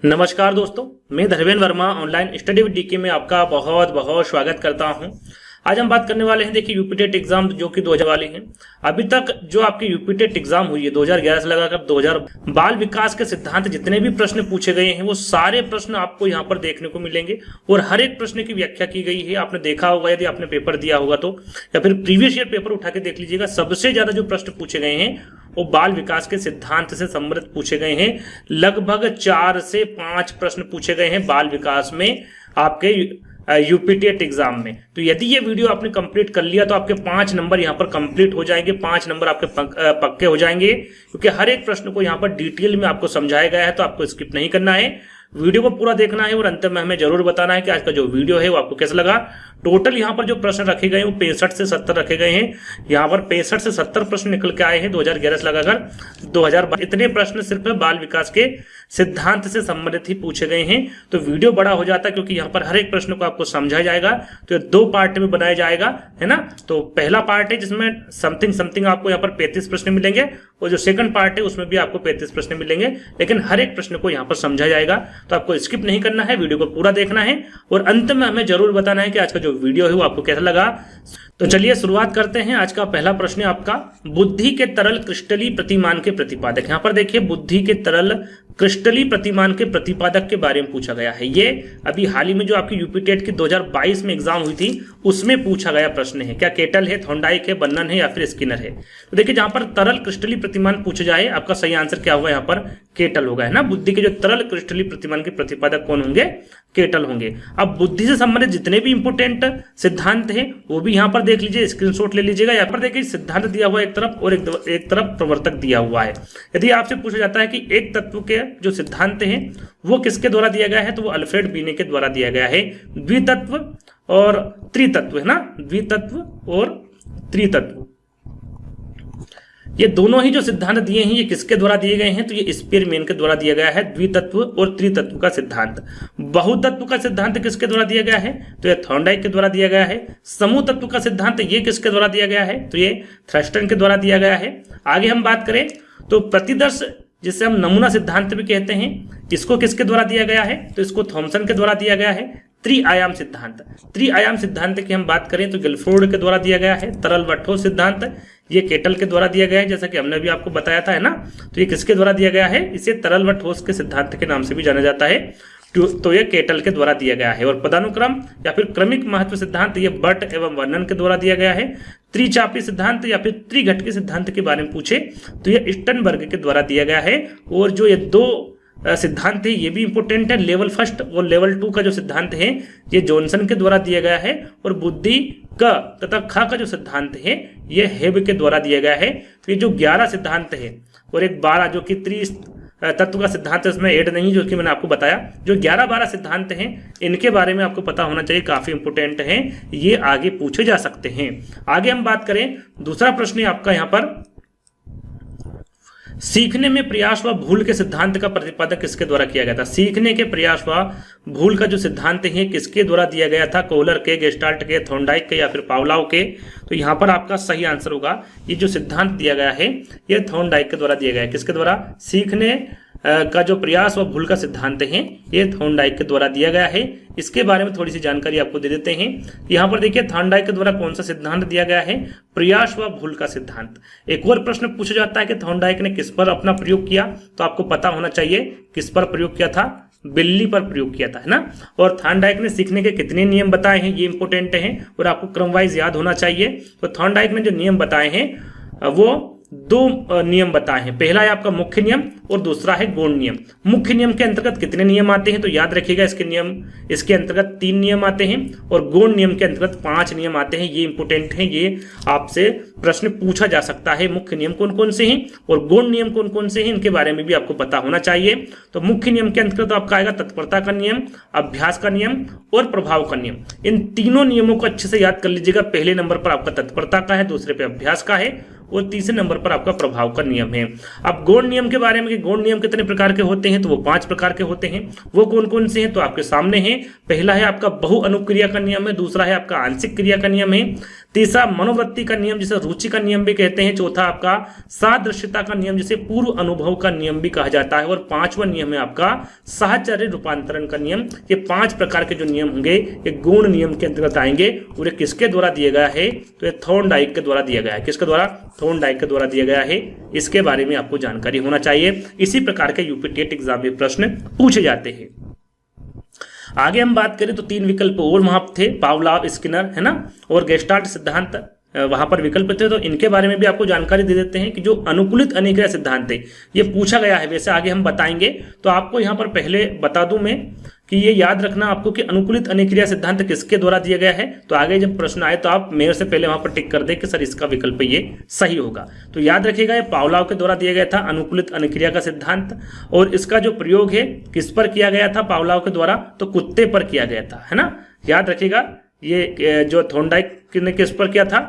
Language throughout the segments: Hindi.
नमस्कार दोस्तों, मैं Dharmendra Verma online study with DK में आपका बहुत बहुत स्वागत करता हूं। आज हम बात करने वाले हैं देखिए यूपी टेट एग्जाम जो कि 2000 वाली है। अभी तक जो आपकी यूपी टेट एग्जाम हुई है 2011 से लगाकर 2000 बाल विकास के सिद्धांत जितने भी प्रश्न पूछे गए हैं वो सारे प्रश्न आपको यहाँ पर देखने को मिलेंगे और हर एक प्रश्न की व्याख्या की गई है। आपने देखा होगा यदि आपने पेपर दिया होगा तो, या फिर प्रीवियस ईयर पेपर उठा के देख लीजिएगा। सबसे ज्यादा जो प्रश्न पूछे गए हैं वो बाल विकास के सिद्धांत से संबंधित पूछे गए हैं। लगभग 4 से 5 प्रश्न पूछे गए हैं बाल विकास में आपके यूपी टेट एग्जाम में। तो यदि ये वीडियो आपने कंप्लीट कर लिया तो आपके 5 नंबर यहाँ पर कंप्लीट हो जाएंगे, 5 नंबर आपके पक्के हो जाएंगे, क्योंकि हर एक प्रश्न को यहाँ पर डिटेल में आपको समझाया गया है। तो आपको स्किप नहीं करना है, वीडियो को पूरा देखना है और अंत में हमें जरूर बताना है कि आज का जो वीडियो है वो आपको कैसा लगा। टोटल यहाँ पर जो प्रश्न रखे गए हैं वो 65 से 70 रखे गए हैं। यहाँ पर 65 से 70 प्रश्न निकल के आए हैं 2011 से लगाकर 2022। इतने प्रश्न सिर्फ बाल विकास के सिद्धांत से संबंधित ही पूछे गए हैं। तो वीडियो बड़ा हो जाता है क्योंकि यहाँ पर हर एक प्रश्न को आपको समझाया जाएगा। तो 2 पार्ट में बनाया जाएगा, है ना। तो पहला पार्ट है जिसमें समथिंग आपको यहाँ पर 35 प्रश्न मिलेंगे और जो सेकंड पार्ट है उसमें भी आपको 35 प्रश्न मिलेंगे, लेकिन हर एक प्रश्न को यहाँ पर समझा जाएगा। तो आपको स्किप नहीं करना है, वीडियो को पूरा देखना है और अंत में हमें जरूर बताना है कि आज का जो वीडियो है वो आपको कैसा लगा। तो चलिए शुरुआत करते हैं। आज का पहला प्रश्न है आपका बुद्धि के तरल क्रिस्टली प्रतिमान के प्रतिपादक। यहाँ पर देखिए बुद्धि के तरल क्रिस्टली प्रतिमान के प्रतिपादक के बारे में पूछा गया है। ये अभी हाल ही में जो आपकी यूपी टेट की 2022 में एग्जाम हुई थी उसमें पूछा गया प्रश्न है। क्या केटल है, थॉर्नडाइक है, बर्नन है या फिर स्किनर है। तो देखिए जहां पर तरल क्रिस्टली प्रतिमान पूछा जाए आपका सही आंसर क्या होगा, यहाँ पर केटल होगा, है ना। बुद्धि के जो तरल क्रिस्टली प्रतिमान के प्रतिपादक कौन होंगे, केटल होंगे। अब बुद्धि से संबंधित जितने भी इंपोर्टेंट सिद्धांत हैं वो भी यहाँ पर देख लीजिए, स्क्रीनशॉट ले लीजिएगा। यहाँ पर देखिए सिद्धांत दिया हुआ एक तरफ और एक तरफ प्रवर्तक दिया हुआ है। यदि आपसे पूछा जाता है कि एक तत्व के जो सिद्धांत हैं वो किसके द्वारा दिया गया है, तो वो अल्फ्रेड बीने के द्वारा दिया गया है। द्वितत्व और त्रितत्व, है ना, द्वितत्व और त्रितत्व, ये दोनों ही जो सिद्धांत दिए हैं ये किसके द्वारा दिए गए हैं, तो ये स्पीयरमैन के द्वारा दिया गया है द्वितत्व और त्रितत्व का सिद्धांत। बहुतत्व का सिद्धांत किसके द्वारा दिया गया है, तो ये थॉर्नडाइक के द्वारा दिया गया है। समूह तत्व का सिद्धांत ये किसके द्वारा दिया गया है, तो ये थ्रस्टन के द्वारा दिया गया है। आगे हम बात करें तो प्रतिदर्श जिसे हम नमूना सिद्धांत भी कहते हैं, इसको किसके द्वारा दिया गया है, तो इसको थॉमसन के द्वारा दिया गया है। त्रिआयाम सिद्धांत की हम बात करें तो गिलफोर्ड के द्वारा दिया गया है। तरल व ठोस सिद्धांत ये केटल के द्वारा दिया गया है, जैसा कि हमने भी आपको बताया था, है ना। तो ये किसके द्वारा दिया गया है, इसे तरल व ठोस के सिद्धांत के नाम से भी जाना जाता है। तो ये केटल के द्वारा दिया गया है। और पदानुक्रम या फिर क्रमिक महत्व सिद्धांत ये बर्ट एवं वर्नन के द्वारा दिया गया है। त्रिचापी सिद्धांत या फिर त्रिघटकी सिद्धांत के बारे में पूछे तो ये स्टनबर्ग के द्वारा दिया गया है। और जो ये 2 सिद्धांत है ये भी इंपोर्टेंट है। लेवल 1 और लेवल 2 का जो सिद्धांत है ये जॉनसन के द्वारा दिया गया है। और बुद्धि क तथा ख का जो सिद्धांत है ये हेब के द्वारा दिया गया है। तो ये जो 11 सिद्धांत है और एक 12 जो कि तत्व का सिद्धांत है उसमें ऐड नहीं, जो कि मैंने आपको बताया। जो 11-12 सिद्धांत हैं इनके बारे में आपको पता होना चाहिए, काफी इंपोर्टेंट हैं, ये आगे पूछे जा सकते हैं। आगे हम बात करें, दूसरा प्रश्न है आपका यहाँ पर सीखने में प्रयास व भूल के सिद्धांत का प्रतिपादन किसके द्वारा किया गया था। सीखने के प्रयास व भूल का जो सिद्धांत है किसके द्वारा दिया गया था, कोहलर के, गेस्टाल्ट के, थॉर्नडाइक के या फिर पावलोव के। तो यहाँ पर आपका सही आंसर होगा ये जो सिद्धांत दिया गया है ये थॉर्नडाइक के द्वारा दिया गया है। किसके द्वारा, सीखने का जो प्रयास व भूल का सिद्धांत है ये थॉर्नडाइक के द्वारा दिया गया है। इसके बारे में थोड़ी सी जानकारी आपको दे देते हैं। यहाँ पर देखिए थॉर्नडाइक के द्वारा कौन सा सिद्धांत दिया गया है, प्रयास व भूल का सिद्धांत। एक और प्रश्न पूछा जाता है कि थॉर्नडाइक ने किस पर अपना प्रयोग किया, तो आपको पता होना चाहिए किस पर प्रयोग किया था, बिल्ली पर प्रयोग किया था, है ना। और थॉर्नडाइक ने सीखने के कितने नियम बताए हैं ये इंपोर्टेंट हैं और आपको क्रमवाइज याद होना चाहिए। तो थॉर्नडाइक ने जो नियम बताए हैं वो 2 नियम बताए हैं। पहला है आपका मुख्य नियम और दूसरा है गौण नियम। मुख्य नियम के अंतर्गत कितने नियम आते हैं, तो याद रखिएगा इसके अंतर्गत 3 नियम आते हैं और गौण नियम के अंतर्गत 5 नियम आते हैं। ये इंपोर्टेंट है, ये आपसे प्रश्न पूछा जा सकता है। मुख्य नियम कौन कौन से हैं और गौण नियम कौन कौन से हैं इनके बारे में भी आपको पता होना चाहिए। तो मुख्य नियम के अंतर्गत आपका आएगा तत्परता का नियम, अभ्यास का नियम और प्रभाव का नियम। इन तीनों नियमों को अच्छे से याद कर लीजिएगा। पहले नंबर पर आपका तत्परता का है, दूसरे पे अभ्यास का है और तीसरे नंबर पर आपका प्रभाव का नियम है। अब गौण नियम के बारे में कि गौण नियम कितने प्रकार के होते हैं, तो वो 5 प्रकार के होते हैं। वो कौन कौन से हैं, तो आपके सामने हैं। पहला है आपका बहु अनुक्रिया का नियम है, दूसरा है आपका आंशिक क्रिया का नियम है, तीसरा मनोवृत्ति का नियम जिसे रुचि का नियम भी कहते हैं। चौथा आपका सादृश्यता का नियम जिसे पूर्व अनुभव का नियम भी कहा जाता है। और पांचवा नियम है आपका साहचर्य रूपांतरण का नियम। ये 5 प्रकार के जो नियम होंगे ये गौण नियम के अंतर्गत आएंगे और ये किसके द्वारा दिया गया है, तो ये थॉर्नडाइक के द्वारा दिया गया है। किसके द्वारा, थॉर्नडाइक के द्वारा दिया गया है। इसके बारे में आपको जानकारी होना चाहिए। इसी प्रकार के यूपीटेट एग्जाम में प्रश्न पूछे जाते हैं। आगे हम बात करें तो 3 विकल्प और वहां थे, पावलाव, स्किनर, है ना, और गेस्टाल्ट सिद्धांत वहां पर विकल्प थे। तो इनके बारे में भी आपको जानकारी दे देते हैं कि जो अनुकूलित अनिक्रिया सिद्धांत है ये पूछा गया है, वैसे आगे हम बताएंगे। तो आपको यहां पर पहले बता दूं मैं कि ये याद रखना आपको कि अनुकूलित अनिक्रिया सिद्धांत किसके द्वारा दिया गया है। तो आगे जब प्रश्न आए तो आप मेरे से पहले वहां पर टिक कर दें कि सर इसका विकल्प ये सही होगा। तो याद रखिएगा ये पावलाव के द्वारा दिया गया था अनुकूलित अनिक्रिया का सिद्धांत, और इसका जो प्रयोग है किस पर किया गया था पावलाव के द्वारा, तो कुत्ते पर किया गया था, है ना। याद रखिएगा ये जो थॉर्नडाइक ने किस पर किया था,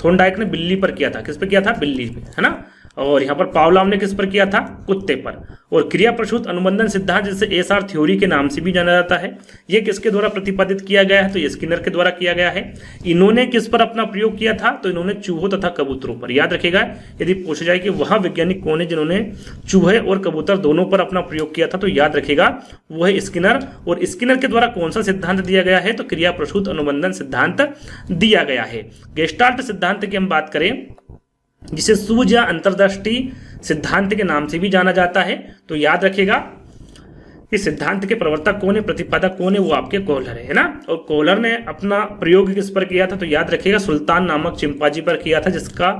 थॉर्नडाइक ने बिल्ली पर किया था। किस पर किया था, बिल्ली पे, है ना। और यहाँ पर पावलाव ने किस पर किया था, कुत्ते पर। और क्रिया प्रसूत अनुबंधन सिद्धांत जिसे एसआर थ्योरी के नाम से भी जाना जाता है, ये किसके द्वारा प्रतिपादित किया गया है, तो ये स्किनर के द्वारा किया गया है। इन्होंने किस पर अपना प्रयोग किया था, तो इन्होंने चूहों तथा कबूतरों पर। याद रखेगा यदि पूछा जाए कि वह वैज्ञानिक कौन है जिन्होंने चूहे और कबूतर दोनों पर अपना प्रयोग किया था, तो याद रखेगा वो है स्किनर। और स्किनर के द्वारा कौन सा सिद्धांत दिया गया है, तो क्रिया प्रसूत अनुबंधन सिद्धांत दिया गया है। गेस्टाल्ट सिद्धांत की हम बात करें जिसे सूझ या अंतर्दृष्टि सिद्धांत के नाम से भी जाना जाता है, तो याद रखिएगा इस सिद्धांत के प्रवर्तक कौन है, प्रतिपादक कौन है, वो आपके कोहलर है ना। और कोहलर ने अपना प्रयोग किस पर किया था, तो याद रखिएगा सुल्तान नामक चिंपांजी पर किया था, जिसका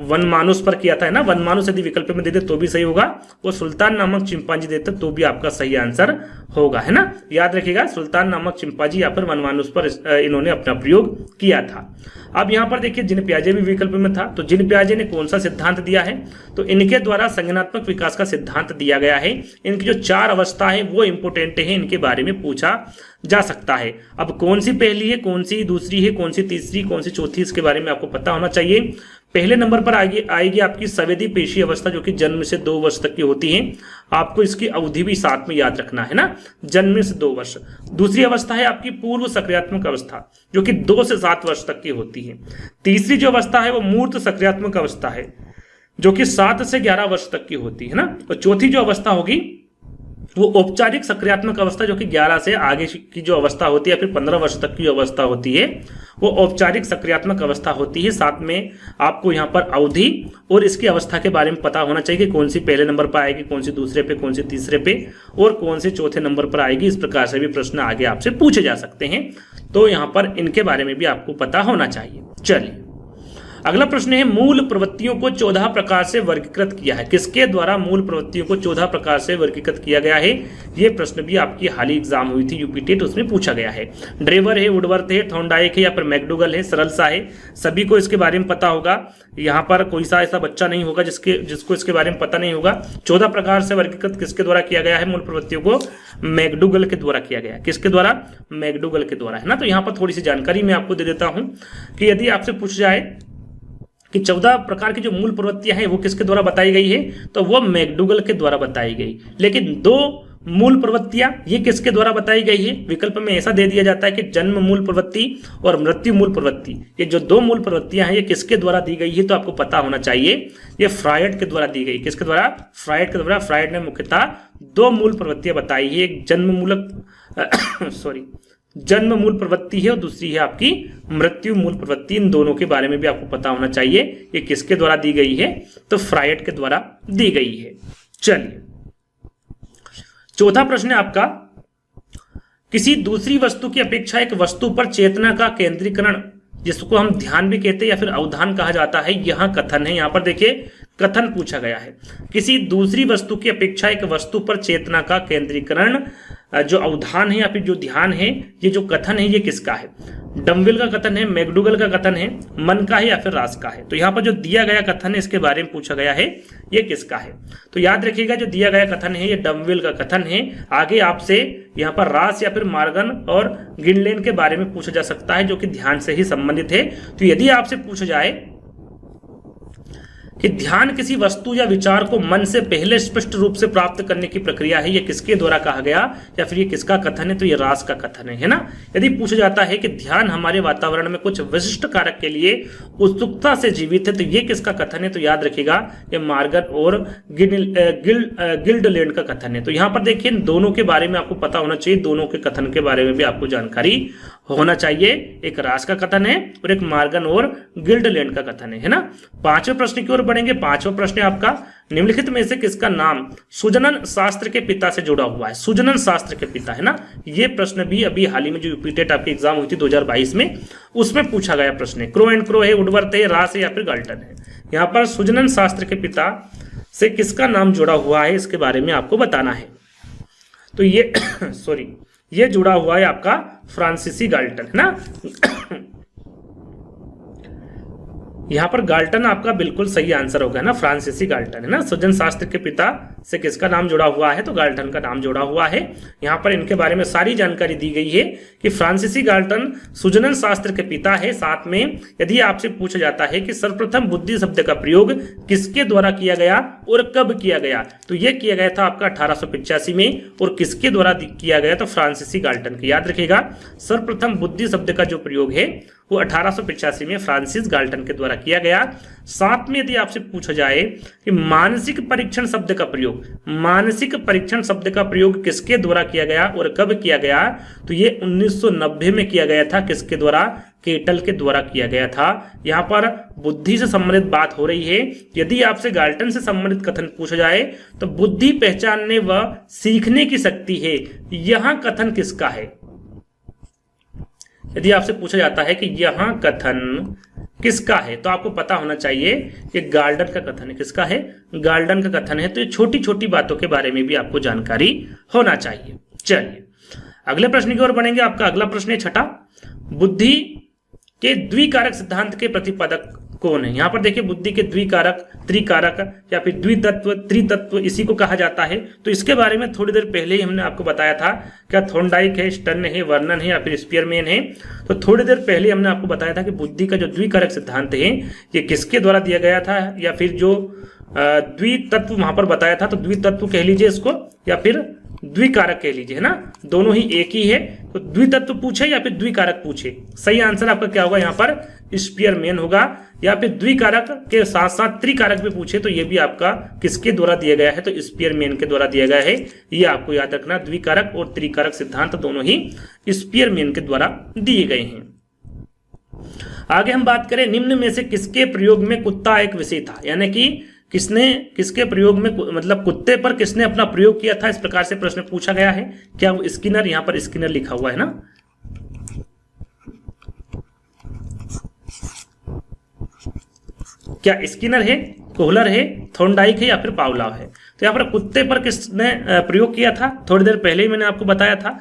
वनमानुस पर किया था, है ना। वनमानुस यदि विकल्प में दे दे तो भी सही होगा, और सुल्तान नामक चिंपांजी देते तो भी आपका सही आंसर होगा, है ना। याद रखिएगा सुल्तान नामक चिंपांजी या फिर वनमानुस पर इन्होंने अपना प्रयोग किया था। अब यहाँ पर देखिए जिन पियाजे भी विकल्प में था, तो जिन पियाजे ने कौन सा सिद्धांत दिया है, तो इनके द्वारा संज्ञानात्मक विकास का सिद्धांत दिया गया है। इनकी जो 4 अवस्था है वो इंपोर्टेंट है, इनके बारे में पूछा जा सकता है। अब कौन सी पहली है, कौन सी दूसरी है, कौन सी तीसरी, कौन सी चौथी, इसके बारे में आपको पता होना चाहिए। पहले नंबर पर आएगी आपकी संवेदी पेशी अवस्था, जो कि जन्म से 2 वर्ष तक की होती है। आपको इसकी अवधि भी साथ में याद रखना है ना, जन्म से 2 वर्ष। दूसरी अवस्था है आपकी पूर्व सक्रियात्मक अवस्था, जो कि 2 से 7 वर्ष तक की होती है। तीसरी जो अवस्था है वो मूर्त सक्रियात्मक अवस्था है, जो कि 7 से 11 वर्ष तक की होती है ना। और चौथी जो अवस्था होगी वो औपचारिक सक्रियात्मक अवस्था, जो कि 11 से आगे की जो अवस्था होती है, फिर 15 वर्ष तक की अवस्था होती है, वो औपचारिक सक्रियात्मक अवस्था होती है। साथ में आपको यहाँ पर अवधि और इसकी अवस्था के बारे में पता होना चाहिए कि कौन सी पहले नंबर पर आएगी, कौन सी दूसरे पे, कौन सी तीसरे पे और कौन से चौथे नंबर पर आएगी। इस प्रकार से भी प्रश्न आगे आपसे पूछे जा सकते हैं, तो यहाँ पर इनके बारे में भी आपको पता होना चाहिए। चलिए अगला प्रश्न है, मूल प्रवृत्तियों को 14 प्रकार से वर्गीकृत किया है। किसके द्वारा मूल प्रवृत्तियों को 14 प्रकार से वर्गीकृत किया गया है, यह प्रश्न भी आपकी हाल ही एग्जाम हुई थी यूपीटेट, उसमें पूछा गया है। ड्रेवर है, वुडवर्थ है, थॉर्नडाइक है या फिर मैकडूगल है, सरल सा है, सभी को इसके बारे में पता होगा। यहाँ पर कोई सा ऐसा बच्चा नहीं होगा जिसको इसके बारे में पता नहीं होगा। 14 प्रकार से वर्गीकृत किसके द्वारा किया गया है मूल प्रवृत्तियों को, मैकडूगल के द्वारा किया गया है। किसके द्वारा, मैकडूगल के द्वारा, है ना। तो यहाँ पर थोड़ी सी जानकारी मैं आपको दे देता हूं कि यदि आपसे पूछ जाए कि 14 प्रकार की जो मूल प्रवृत्तियां हैं वो किसके द्वारा बताई गई है, तो वो मैकडूगल के द्वारा बताई गई। लेकिन 2 मूल प्रवृत्तियां ये किसके द्वारा बताई गई है, विकल्प में ऐसा दे दिया जाता है कि जन्म मूल प्रवृत्ति और मृत्यु मूल प्रवृत्ति। ये जो 2 मूल प्रवृत्तियां हैं ये किसके द्वारा दी गई है, तो आपको पता होना चाहिए ये फ्रायड के द्वारा दी गई। किसके द्वारा, फ्रायड के द्वारा। फ्रायड ने मुख्यतः 2 मूल प्रवृत्तियां बताई है, एक जन्म मूल प्रवृत्ति है और दूसरी है आपकी मृत्यु मूल प्रवृत्ति। इन दोनों के बारे में भी आपको पता होना चाहिए ये किसके द्वारा दी गई है, तो फ्रायड के द्वारा दी गई है। चलिए चौथा प्रश्न है आपका, किसी दूसरी वस्तु की अपेक्षा एक वस्तु पर चेतना का केंद्रीकरण, जिसको हम ध्यान भी कहते हैं या फिर अवधान कहा जाता है, यहां कथन है। यहां पर देखिए कथन पूछा गया है, किसी दूसरी वस्तु की अपेक्षा एक वस्तु पर चेतना का केंद्रीकरण, जो अवधान है या फिर जो ध्यान है, ये जो कथन है ये किसका है, डम्विल का कथन है, मैकडूगल का कथन है, मन का है या फिर रास का है। तो यहाँ पर जो दिया गया कथन है इसके बारे में पूछा गया है, ये किसका है। तो याद रखिएगा जो दिया गया कथन है ये डम्विल का कथन है। आगे आपसे यहाँ पर रास या फिर मार्गन और गिनलेन के बारे में पूछा जा सकता है, जो कि ध्यान से ही संबंधित है। तो यदि आपसे पूछा जाए कि ध्यान किसी वस्तु या विचार को मन से पहले स्पष्ट रूप से प्राप्त करने की प्रक्रिया है, ये किसके द्वारा कहा गया या फिर ये किसका कथन है, तो ये रास का कथन है ना। यदि पूछा जाता है कि ध्यान हमारे वातावरण में कुछ विशिष्ट कारक के लिए उत्सुकता से जीवित है, तो ये किसका कथन है, तो याद रखिएगा ये मार्गर और गिल्डलैंड का कथन है। तो यहाँ पर देखिए दोनों के बारे में आपको पता होना चाहिए, दोनों के कथन के बारे में भी आपको जानकारी होना चाहिए। एक रास का कथन है और एक मार्गन और गिल्डलैंड का कथन है ना। पांचवें प्रश्न की ओर बढ़ेंगे। पांचवा प्रश्न है आपका, निम्नलिखित में से किसका नाम सुजनन शास्त्र के पिता से जुड़ा हुआ है। सुजनन शास्त्र के पिता है ना, ये प्रश्न भी अभी हाल ही में जो यूपीटेट आपकी एग्जाम हुई थी 2022 में, उसमें पूछा गया प्रश्न है। क्रो एंड क्रो है, वुडवर्थ है, रास है या फिर गाल्टन है। यहाँ पर सुजनन शास्त्र के पिता से किसका नाम जुड़ा हुआ है, इसके बारे में आपको बताना है। तो ये सॉरी, ये जुड़ा हुआ है आपका फ्रांसीसी गाल्टन है ना। यहां पर गाल्टन आपका बिल्कुल सही आंसर होगा ना, फ्रांसीसी गाल्टन है ना। सुजन शास्त्र के पिता से किसका नाम जुड़ा हुआ है, तो गाल्टन का नाम जुड़ा हुआ है। यहां पर इनके बारे में सारी जानकारी दी गई है कि फ्रांसीसी गाल्टन सुजनन शास्त्र के पिता है। साथ में यदि आपसे पूछा जाता है कि सर्वप्रथम बुद्धि शब्द का प्रयोग किसके द्वारा किया गया और कब किया गया, तो यह किया गया था आपका 1885 में। और किसके द्वारा किया गया, तो फ्रांसीसी गाल्टन के। याद रखिएगा सर्वप्रथम बुद्धि शब्द का जो प्रयोग है वो 1885 में फ्रांसिस गाल्टन के द्वारा किया गया। साथ में यदि आपसे पूछा जाए कि मानसिक परीक्षण शब्द का प्रयोग, मानसिक परीक्षण शब्द का प्रयोग किसके द्वारा किया गया और कब किया गया, तो ये 1990 में किया गया था। किसके द्वारा, केटल के द्वारा किया गया था। यहाँ पर बुद्धि से संबंधित बात हो रही है। यदि आपसे गाल्टन से संबंधित कथन पूछा जाए तो बुद्धि पहचानने व सीखने की शक्ति है, यहां कथन किसका है। यदि आपसे पूछा जाता है कि यहां कथन किसका है, तो आपको पता होना चाहिए कि गाल्टन का कथन है। किसका है, गाल्टन का कथन है। तो ये छोटी छोटी बातों के बारे में भी आपको जानकारी होना चाहिए। चलिए अगले प्रश्न की ओर बढ़ेंगे। आपका अगला प्रश्न है छठा, बुद्धि के द्विकारक सिद्धांत के प्रतिपादक कौन है। यहां पर देखिए बुद्धि के द्विकारक, त्रिकारक या फिर द्वितत्व, त्रितत्व इसी को कहा जाता है। तो इसके बारे में थोड़ी देर पहले ही हमने आपको बताया था। क्या थॉर्नडाइक है, स्टर्न है, वर्नन है या फिर स्पीयरमैन है। तो थोड़ी देर पहले हमने आपको बताया था कि बुद्धि का जो द्विकारक सिद्धांत है ये किसके द्वारा दिया गया था, या फिर जो द्वितत्व वहां पर बताया था, तो द्वितत्व कह लीजिए इसको या फिर द्विकारक कह लीजिए, है ना, दोनों ही एक ही है। तो द्वितत्व पूछे या फिर द्विकारक पूछे, सही आंसर आपका क्या होगा, यहाँ पर स्पीयरमैन होगा। या फिर द्विकारक के साथ साथ त्रिकारक भी पूछे तो ये भी आपका किसके द्वारा दिया गया है, तो स्पीयरमैन के द्वारा दिया गया है। ये आपको याद रखना, द्विकारक और त्रिकारक सिद्धांत दोनों ही स्पीयरमैन के द्वारा दिए गए हैं। आगे हम बात करें, निम्न में से किसके प्रयोग में कुत्ता एक विषय था, यानी कि किसके प्रयोग में, मतलब कुत्ते पर किसने अपना प्रयोग किया था, इस प्रकार से प्रश्न पूछा गया है। क्या वो स्किनर, यहां पर स्किनर लिखा हुआ है ना, क्या स्किनर है, कोहलर है, थॉर्नडाइक है या फिर पावलाव है। तो यहाँ पर कुत्ते पर किसने प्रयोग किया था, थोड़ी देर पहले ही मैंने आपको बताया था।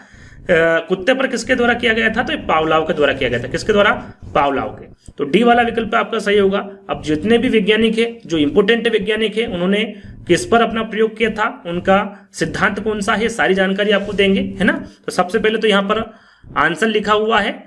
कुत्ते पर किसके द्वारा किया गया था, तो पावलाव के द्वारा किया गया था। किसके द्वारा, पावलाव के। तो डी वाला विकल्प आपका सही होगा। अब जितने भी वैज्ञानिक है, जो इंपोर्टेंट वैज्ञानिक है, उन्होंने किस पर अपना प्रयोग किया था, उनका सिद्धांत कौन सा है, सारी जानकारी आपको देंगे, है ना। तो सबसे पहले तो यहाँ पर आंसर लिखा हुआ है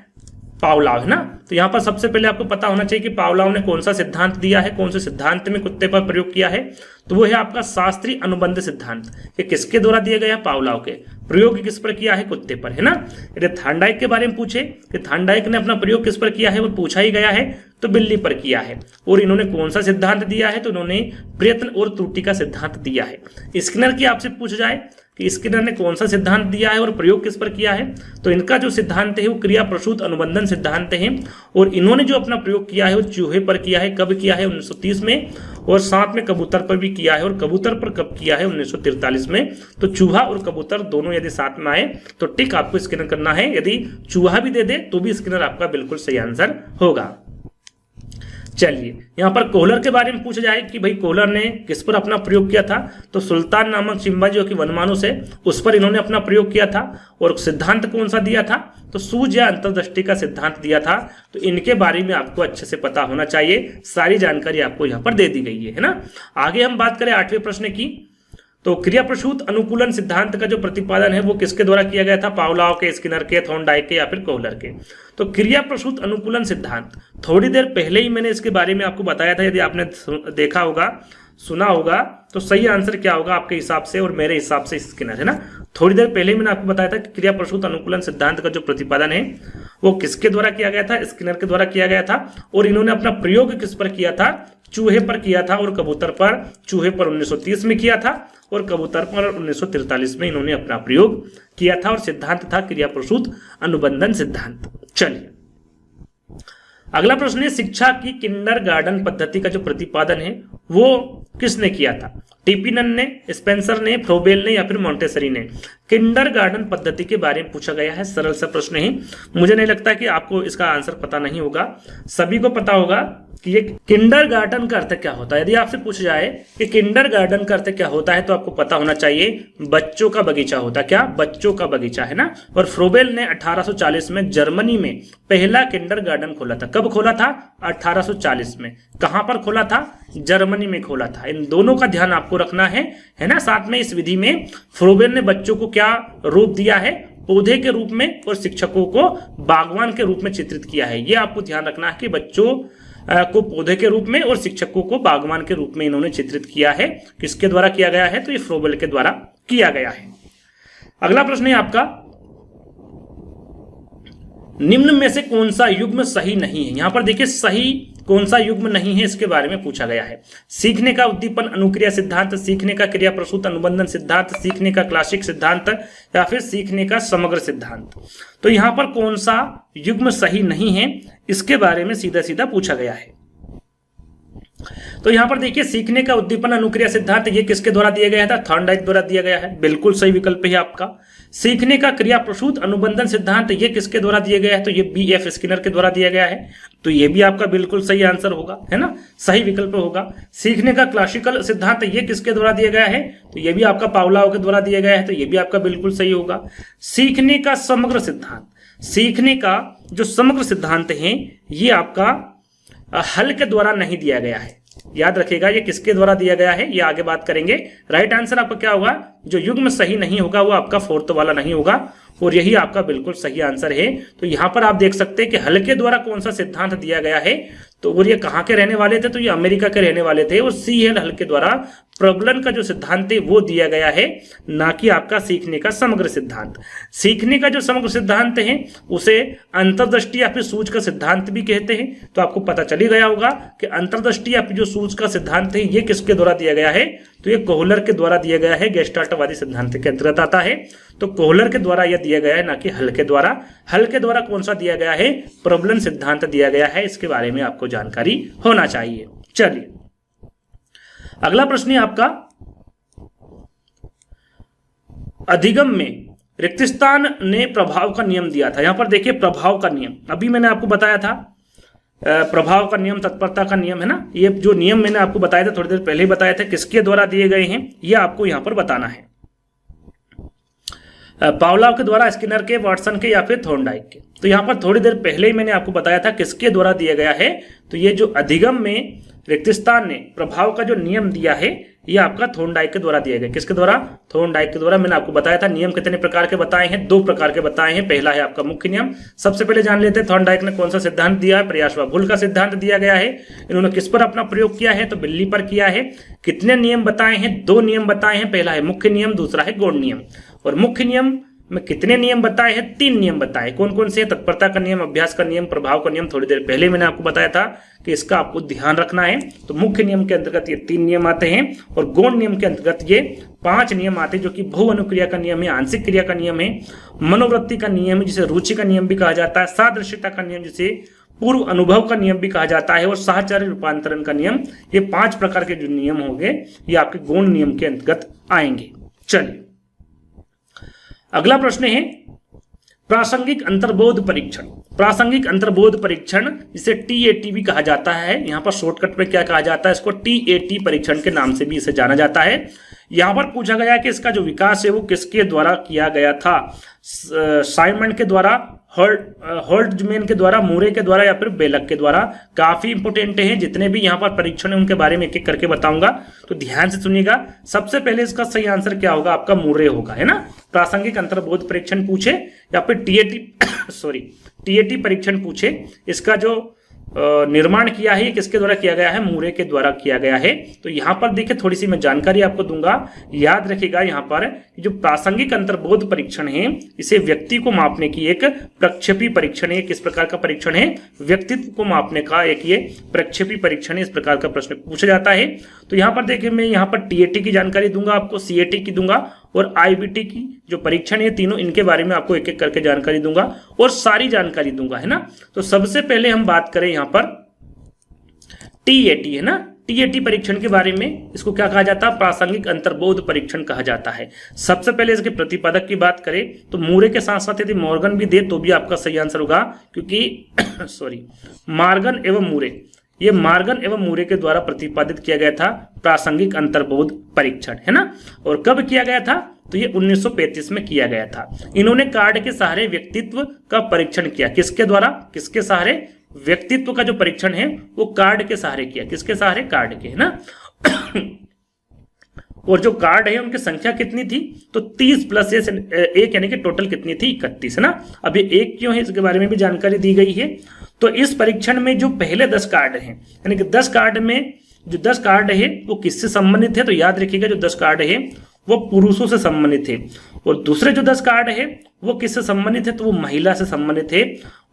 पावलाव, है ना। तो यहाँ पर सबसे पहले आपको पता होना चाहिए कि पावलाव ने कौन सा सिद्धांत दिया है, कौन से सिद्धांत में कुत्ते पर प्रयोग किया है। तो वो है आपका शास्त्रीय अनुबंध सिद्धांत। ये किसके द्वारा दिया गया, पावलाव के। प्रयोग किस पर किया है, कुत्ते पर, है ना। यदि थॉर्नडाइक के बारे में पूछे कि थॉर्नडाइक ने अपना प्रयोग किस पर किया है, वो पूछा ही गया है, तो बिल्ली पर किया है। और इन्होंने कौन सा सिद्धांत दिया है, तो इन्होंने प्रयत्न और त्रुटि का सिद्धांत दिया है। स्किनर की आपसे पूछ जाए कि स्किनर ने कौन सा सिद्धांत दिया है और प्रयोग किस पर किया है, तो इनका जो सिद्धांत है वो क्रिया प्रसूत अनुबंधन सिद्धांत है। और इन्होंने जो अपना प्रयोग किया है वो चूहे पर किया है। कब किया है, 1930 में। और साथ में कबूतर पर भी किया है। और कबूतर पर कब किया है, 1943 में। तो चूहा और कबूतर दोनों यदि साथ में आए तो टिक आपको स्किनर करना है। यदि चूहा भी दे दे तो भी स्किनर आपका बिल्कुल सही आंसर होगा। चलिए यहाँ पर कोहलर के बारे में पूछा जाए कि भाई कोहलर ने किस पर अपना प्रयोग किया था, तो सुल्तान नामक चिंपांजी जो कि वनमानुष है उस पर इन्होंने अपना प्रयोग किया था। और सिद्धांत कौन सा दिया था, तो सूझ या अंतर्दृष्टि का सिद्धांत दिया था। तो इनके बारे में आपको अच्छे से पता होना चाहिए, सारी जानकारी आपको यहाँ पर दे दी गई है ना। आगे हम बात करें 8वें प्रश्न की, तो क्रिया प्रसूत अनुकूलन सिद्धांत का जो प्रतिपादन है वो किसके द्वारा किया गया था? पावलोव के, स्किनर के, थॉर्नडाइक के या फिर कोहलर के। तो क्रिया प्रसूत अनुकूलन सिद्धांत थोड़ी देर पहले ही मैंने इसके बारे में आपको बताया था, यदि आपने देखा होगा, सुना होगा, तो सही आंसर क्या होगा आपके हिसाब से और मेरे हिसाब से? स्किनर, है ना। थोड़ी देर पहले ही मैंने आपको बताया था कि क्रिया प्रसूत अनुकूलन सिद्धांत का जो प्रतिपादन है वो किसके द्वारा किया गया था? स्किनर के द्वारा किया गया था। और इन्होंने अपना प्रयोग किस पर किया था? चूहे पर किया था और कबूतर पर। चूहे पर 1930 में किया था और कबूतर पर 1943 में इन्होंने अपना प्रयोग किया था, और सिद्धांत था क्रिया प्रसूत अनुबंधन सिद्धांत। चलिए अगला प्रश्न है, शिक्षा की किंडरगार्टन पद्धति का जो प्रतिपादन है वो किसने किया था? टीपीनन ने, स्पेंसर ने, फ्रोबेल ने या फिर मॉन्टेसरी ने? किंडरगार्टन पद्धति के बारे में पूछा गया है, सरल सा प्रश्न है। मुझे नहीं लगता कि आपको इसका आंसर पता नहीं होगा, सभी को पता होगा कि ये किंडरगार्टन का अर्थ क्या होता है। यदि आपसे पूछ जाए कि किंडरगार्टन का अर्थ क्या होता है तो आपको पता होना चाहिए बच्चों का बगीचा होता है। क्या? बच्चों का बगीचा, है ना। और फ्रोबेल ने 1840 में जर्मनी में पहला किंडरगार्टन खोला था। कब खोला था? 1840 में। कहां पर खोला था? जर्मनी में खोला था। इन दोनों का ध्यान आपको रखना है ना। साथ में इस विधि में फ्रोबेल ने बच्चों को क्या रूप दिया है? पौधे के रूप में, और शिक्षकों को बागवान के रूप में चित्रित किया है। यह आपको ध्यान रखना है कि बच्चों को पौधे के रूप में और शिक्षकों को बागवान के रूप में इन्होंने चित्रित किया है। किसके द्वारा किया गया है? तो ये फ्रोबेल के द्वारा किया गया है। अगला प्रश्न है आपका, निम्न में से कौन सा युग्म सही नहीं है? यहां पर देखिए सही कौन सा युग्म नहीं है इसके बारे में पूछा गया है। सीखने का उद्दीपन अनुक्रिया सिद्धांत, सीखने का क्रिया प्रसूत अनुबंधन सिद्धांत, सीखने का क्लासिक सिद्धांत या फिर सीखने का समग्र सिद्धांत। तो यहां पर कौन सा युग्म सही नहीं है इसके बारे में सीधा सीधा पूछा गया है। तो यहां पर देखिए सीखने का उद्दीपन अनुक्रिया सिद्धांत ये किसके द्वारा दिया गया था? थॉर्नडाइक द्वारा दिया गया है, बिल्कुल सही विकल्प है आपका। सीखने का क्रिया प्रसूत अनुबंधन सिद्धांत ये किसके द्वारा दिया गया है? तो ये BF स्किनर के द्वारा दिया गया है। तो ये भी आपका बिल्कुल सही आंसर होगा, है ना, सही विकल्प होगा। सीखने का क्लासिकल सिद्धांत ये किसके द्वारा दिया गया है? तो ये भी आपका पावलोव के द्वारा दिया गया है। तो ये भी आपका बिल्कुल सही होगा। सीखने का समग्र सिद्धांत, सीखने का जो समग्र सिद्धांत है ये आपका हल के द्वारा नहीं दिया गया है। याद रखिएगा ये किसके द्वारा दिया गया है, ये आगे बात करेंगे। राइट आंसर आपका क्या होगा? जो युग्म सही नहीं होगा वो आपका फोर्थ वाला नहीं होगा, और यही आपका बिल्कुल सही आंसर है। तो यहां पर आप देख सकते हैं कि हल के द्वारा कौन सा सिद्धांत दिया गया है। तो और ये कहां के रहने वाले थे? तो ये अमेरिका के रहने वाले थे। और CL हल के द्वारा प्रबलन का जो सिद्धांत है वो दिया गया है, ना कि आपका सीखने का समग्र सिद्धांत। सीखने का जो समग्र सिद्धांत है उसे अंतर्दृष्टि या फिर सूझ का सिद्धांत भी कहते हैं। तो आपको पता चल ही गया होगा कि अंतर्दृष्टि या फिर जो सूझ का सिद्धांत है ये किसके द्वारा दिया गया है? तो ये कोहलर के द्वारा दिया गया है, गेस्टाल्टवादी सिद्धांत के अंतर्गत आता है। तो कोहलर के द्वारा यह दिया गया है, ना कि हल के द्वारा। हल के द्वारा कौन सा दिया गया है? प्रबलन सिद्धांत दिया गया है। इसके बारे में आपको जानकारी होना चाहिए। चलिए अगला प्रश्न है आपका, अधिगम में रिक्तस्थान ने प्रभाव का नियम दिया था। यहां पर देखिए प्रभाव का नियम, अभी मैंने आपको बताया था प्रभाव का नियम, तत्परता का नियम, है ना। ये जो नियम मैंने आपको बताया था, थोड़ी देर पहले ही बताया था, किसके द्वारा दिए गए हैं ये आपको यहां पर बताना है। पावलोव के द्वारा, स्किनर के, वाटसन के या फिर थॉर्नडाइक के। तो यहां पर थोड़ी देर पहले ही मैंने आपको बताया था किसके द्वारा दिया गया है। तो ये जो अधिगम में रिक्तस्थान ने प्रभाव का जो नियम दिया है ये आपका थॉर्नडाइक के द्वारा दिया गया। किसके द्वारा? थॉर्नडाइक के द्वारा। मैंने आपको बताया था नियम कितने प्रकार के बताए हैं, 2 प्रकार के बताए हैं। पहला है आपका मुख्य नियम। सबसे पहले जान लेते हैं थॉर्नडाइक ने कौन सा सिद्धांत दिया है। प्रयास व भूल का सिद्धांत दिया गया है। इन्होंने किस पर अपना प्रयोग किया है? तो बिल्ली पर किया है। कितने नियम बताए हैं? 2 नियम बताए हैं। पहला है मुख्य नियम, दूसरा है गौण नियम। और मुख्य नियम में कितने नियम बताए हैं? 3 नियम बताए। कौन कौन से? तत्परता का नियम, अभ्यास का नियम, प्रभाव का नियम। थोड़ी देर पहले मैंने आपको बताया था कि इसका आपको ध्यान रखना है। तो मुख्य नियम के अंतर्गत ये 3 नियम आते हैं और गौण नियम के अंतर्गत ये 5 नियम आते हैं, जो कि बहु अनुक्रिया का नियम है, आंशिक क्रिया का नियम है, मनोवृत्ति का नियम है जिसे रुचि का नियम भी कहा जाता है, सादृश्यता का नियम जिसे पूर्व अनुभव का नियम भी कहा जाता है, और साहचर्य रूपांतरण का नियम। ये 5 प्रकार के जो नियम होंगे ये आपके गौण नियम के अंतर्गत आएंगे। चलिए अगला प्रश्न है प्रासंगिक अंतर्बोध परीक्षण। प्रासंगिक अंतर्बोध परीक्षण जिसे TAT भी कहा जाता है, यहां पर शॉर्टकट में क्या कहा जाता है? इसको TAT परीक्षण के नाम से भी इसे जाना जाता है। यहां पर पूछा गया है कि इसका जो विकास है वो किसके द्वारा किया गया था? साइमंड के द्वारा, होल्ट्जमैन के द्वारा, मूरे के द्वारा या फिर बेलक के द्वारा। काफी इंपोर्टेंट हैं, जितने भी यहाँ पर परीक्षण है उनके बारे में एक एक करके बताऊंगा, तो ध्यान से सुनिएगा। सबसे पहले इसका सही आंसर क्या होगा, आपका मूरे होगा, है ना। प्रासंगिक अंतर्बोध परीक्षण पूछे या फिर टीएटी परीक्षण पूछे, इसका जो निर्माण किया है ये किसके द्वारा किया गया है, मूरे के द्वारा किया गया है। तो यहाँ पर देखिए थोड़ी सी मैं जानकारी आपको दूंगा, याद रखिएगा यहाँ पर जो प्रासंगिक अंतर्बोध परीक्षण है इसे व्यक्ति को मापने की एक प्रक्षेपी परीक्षण है। किस प्रकार का परीक्षण है, व्यक्तित्व को मापने का एक ये प्रक्षेपी परीक्षण है। इस प्रकार का प्रश्न पूछा जाता है। तो यहाँ पर देखिए मैं यहाँ पर टीएटी की जानकारी दूंगा, आपको सीएटी की दूंगा और आईबीटी की जो परीक्षण है तीनों, इनके बारे में आपको एक एक करके जानकारी दूंगा और सारी जानकारी दूंगा, है ना। तो सबसे पहले हम बात करें यहाँ पर टीएटी, है ना। टीएटी परीक्षण के बारे में, इसको क्या कहा जाता है, प्रासंगिक अंतर्बोध परीक्षण कहा जाता है। सबसे पहले इसके प्रतिपादक की बात करें तो मूरे के साथ साथ यदि मॉर्गन भी दे तो भी आपका सही आंसर होगा, क्योंकि मार्गन एवं मूरे, ये मार्गन एवं मूरे के द्वारा प्रतिपादित किया गया था प्रासंगिक अंतर्बोध परीक्षण, है ना। और कब किया गया था, तो ये 1935 में किया गया था। इन्होंने कार्ड के सहारे व्यक्तित्व का परीक्षण किया। किसके द्वारा, किसके सहारे, व्यक्तित्व का जो परीक्षण है वो कार्ड के सहारे किया। किसके सहारे, कार्ड के, है ना। और जो कार्ड है उनकी संख्या कितनी थी, तो 30 प्लस 1 यानी कि टोटल कितनी थी, 31, है ना। अब ये 1 क्यों है इसके बारे में भी जानकारी दी गई है। तो इस परीक्षण में जो पहले 10 कार्ड हैं, यानी कि 10 कार्ड में जो 10 कार्ड है वो किससे संबंधित है, तो याद रखिएगा जो 10 कार्ड है वो पुरुषों से संबंधित है। और दूसरे जो 10 कार्ड है वो किससे संबंधित है, तो वो महिला से संबंधित है।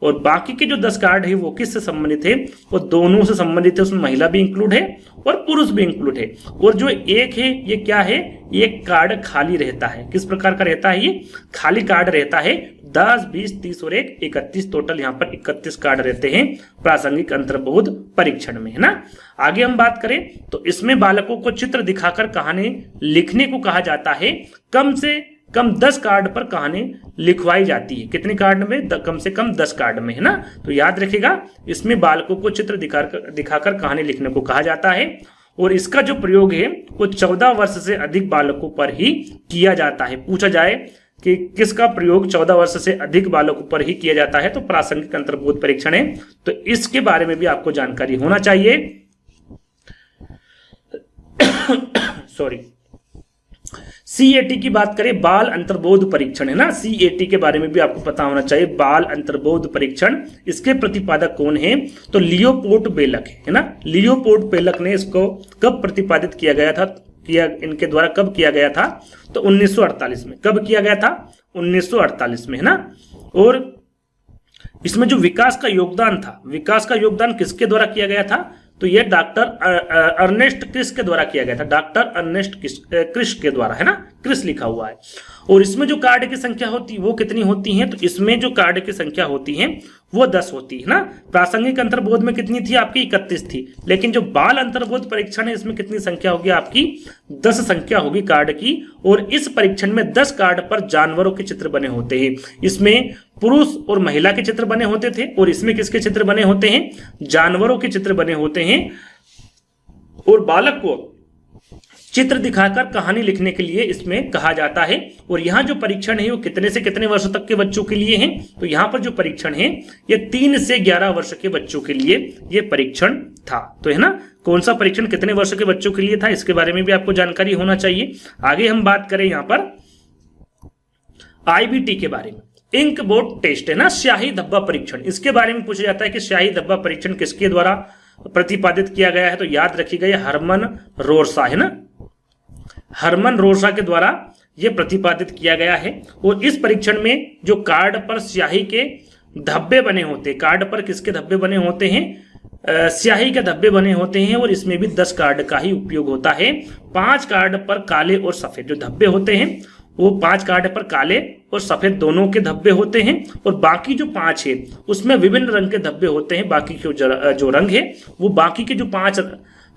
और बाकी के जो 10 कार्ड है वो किससे संबंधित है, वो दोनों से संबंधित है। उसमें महिला भी इंक्लूड है और पुरुष भी इंक्लूड है। और जो 1 है ये क्या है, ये कार्ड खाली रहता है। किस प्रकार का रहता है, ये खाली कार्ड रहता है। 10, 20, 30 और 1 31, टोटल यहाँ पर 31 कार्ड रहते हैं प्रासंगिक अंतर्बोध परीक्षण में, है ना। आगे हम बात करें तो इसमें बालकों को चित्र दिखाकर कहानी लिखने को कहा जाता है। कम से कम 10 कार्ड पर कहानी लिखवाई जाती है। कितने कार्ड में, कम से कम 10 कार्ड में, है ना। तो याद रखिएगा इसमें बालकों को चित्र दिखाकर कहानी लिखने को कहा जाता है। और इसका जो प्रयोग है वो 14 वर्ष से अधिक बालकों पर ही किया जाता है। पूछा जाए कि किसका प्रयोग 14 वर्ष से अधिक बालकों पर ही किया जाता है, तो प्रासंगिक अंतर्बोध परीक्षण है। तो इसके बारे में भी आपको जानकारी होना चाहिए। सॉरी, सीएटी की बात करें, बाल अंतर्बोध परीक्षण, है ना। सीएटी के बारे में भी आपको पता होना चाहिए, बाल अंतर्बोध परीक्षण। इसके प्रतिपादक कौन है, तो लियोपोल्ड बेलक है ना। लियोपोल्ड बेलक ने इसको कब प्रतिपादित किया गया था, इनके द्वारा कब किया गया था, तो 1948 में। कब किया गया था, 1948 में, है ना। और इसमें जो विकास का योगदान था, विकास का योगदान किसके द्वारा किया गया था, तो यह डॉक्टर अर्नेस्ट क्रिस के द्वारा किया गया था। डॉक्टर अर्नेस्ट क्रिस के द्वारा, है ना, क्रिस लिखा हुआ है। और इसमें जो कार्ड की संख्या होती है वो कितनी होती है, तो इसमें जो कार्ड की संख्या होती है वो 10 होती है ना। प्रासंगिक अंतर्बोध में कितनी थी, आपकी 31 थी। लेकिन जो बाल अंतर्बोध परीक्षण है इसमें कितनी संख्या होगी, आपकी 10 संख्या होगी कार्ड की। और इस परीक्षण में 10 कार्ड पर जानवरों के चित्र बने होते हैं। इसमें पुरुष और महिला के चित्र बने होते थे और इसमें किसके चित्र बने होते हैं, जानवरों के चित्र बने होते हैं। और बालक को चित्र दिखाकर कहानी लिखने के लिए इसमें कहा जाता है। और यहाँ जो परीक्षण है वो कितने से कितने वर्ष तक के बच्चों के लिए है, तो यहाँ पर जो परीक्षण है ये 3 से 11 वर्ष के बच्चों के लिए ये परीक्षण था। तो है ना, कौन सा परीक्षण कितने वर्ष के बच्चों के लिए था, इसके बारे में भी आपको जानकारी होना चाहिए। आगे हम बात करें यहाँ पर आईबीटी के बारे में, इंक बोर्ड टेस्ट, है ना, स्याही धब्बा परीक्षण। इसके बारे में पूछा जाता है कि स्याही धब्बा परीक्षण किसके द्वारा प्रतिपादित किया गया है, तो याद रखिएगा ये हरमन रोरसा, है ना, हरमन रोरसा के द्वारा यह प्रतिपादित किया गया है। और इस परीक्षण में जो कार्ड पर स्याही के धब्बे बने होते हैं, कार्ड पर किसके धब्बे बने होते हैं, स्याही के धब्बे बने होते हैं। और इसमें भी 10 कार्ड का ही उपयोग होता है। 5 कार्ड पर काले और सफेद जो धब्बे होते हैं वो 5 कार्ड पर काले और सफेद दोनों के धब्बे होते हैं। और बाकी जो 5 है उसमें विभिन्न रंग के धब्बे होते हैं। बाकी के जो रंग है वो बाकी के जो 5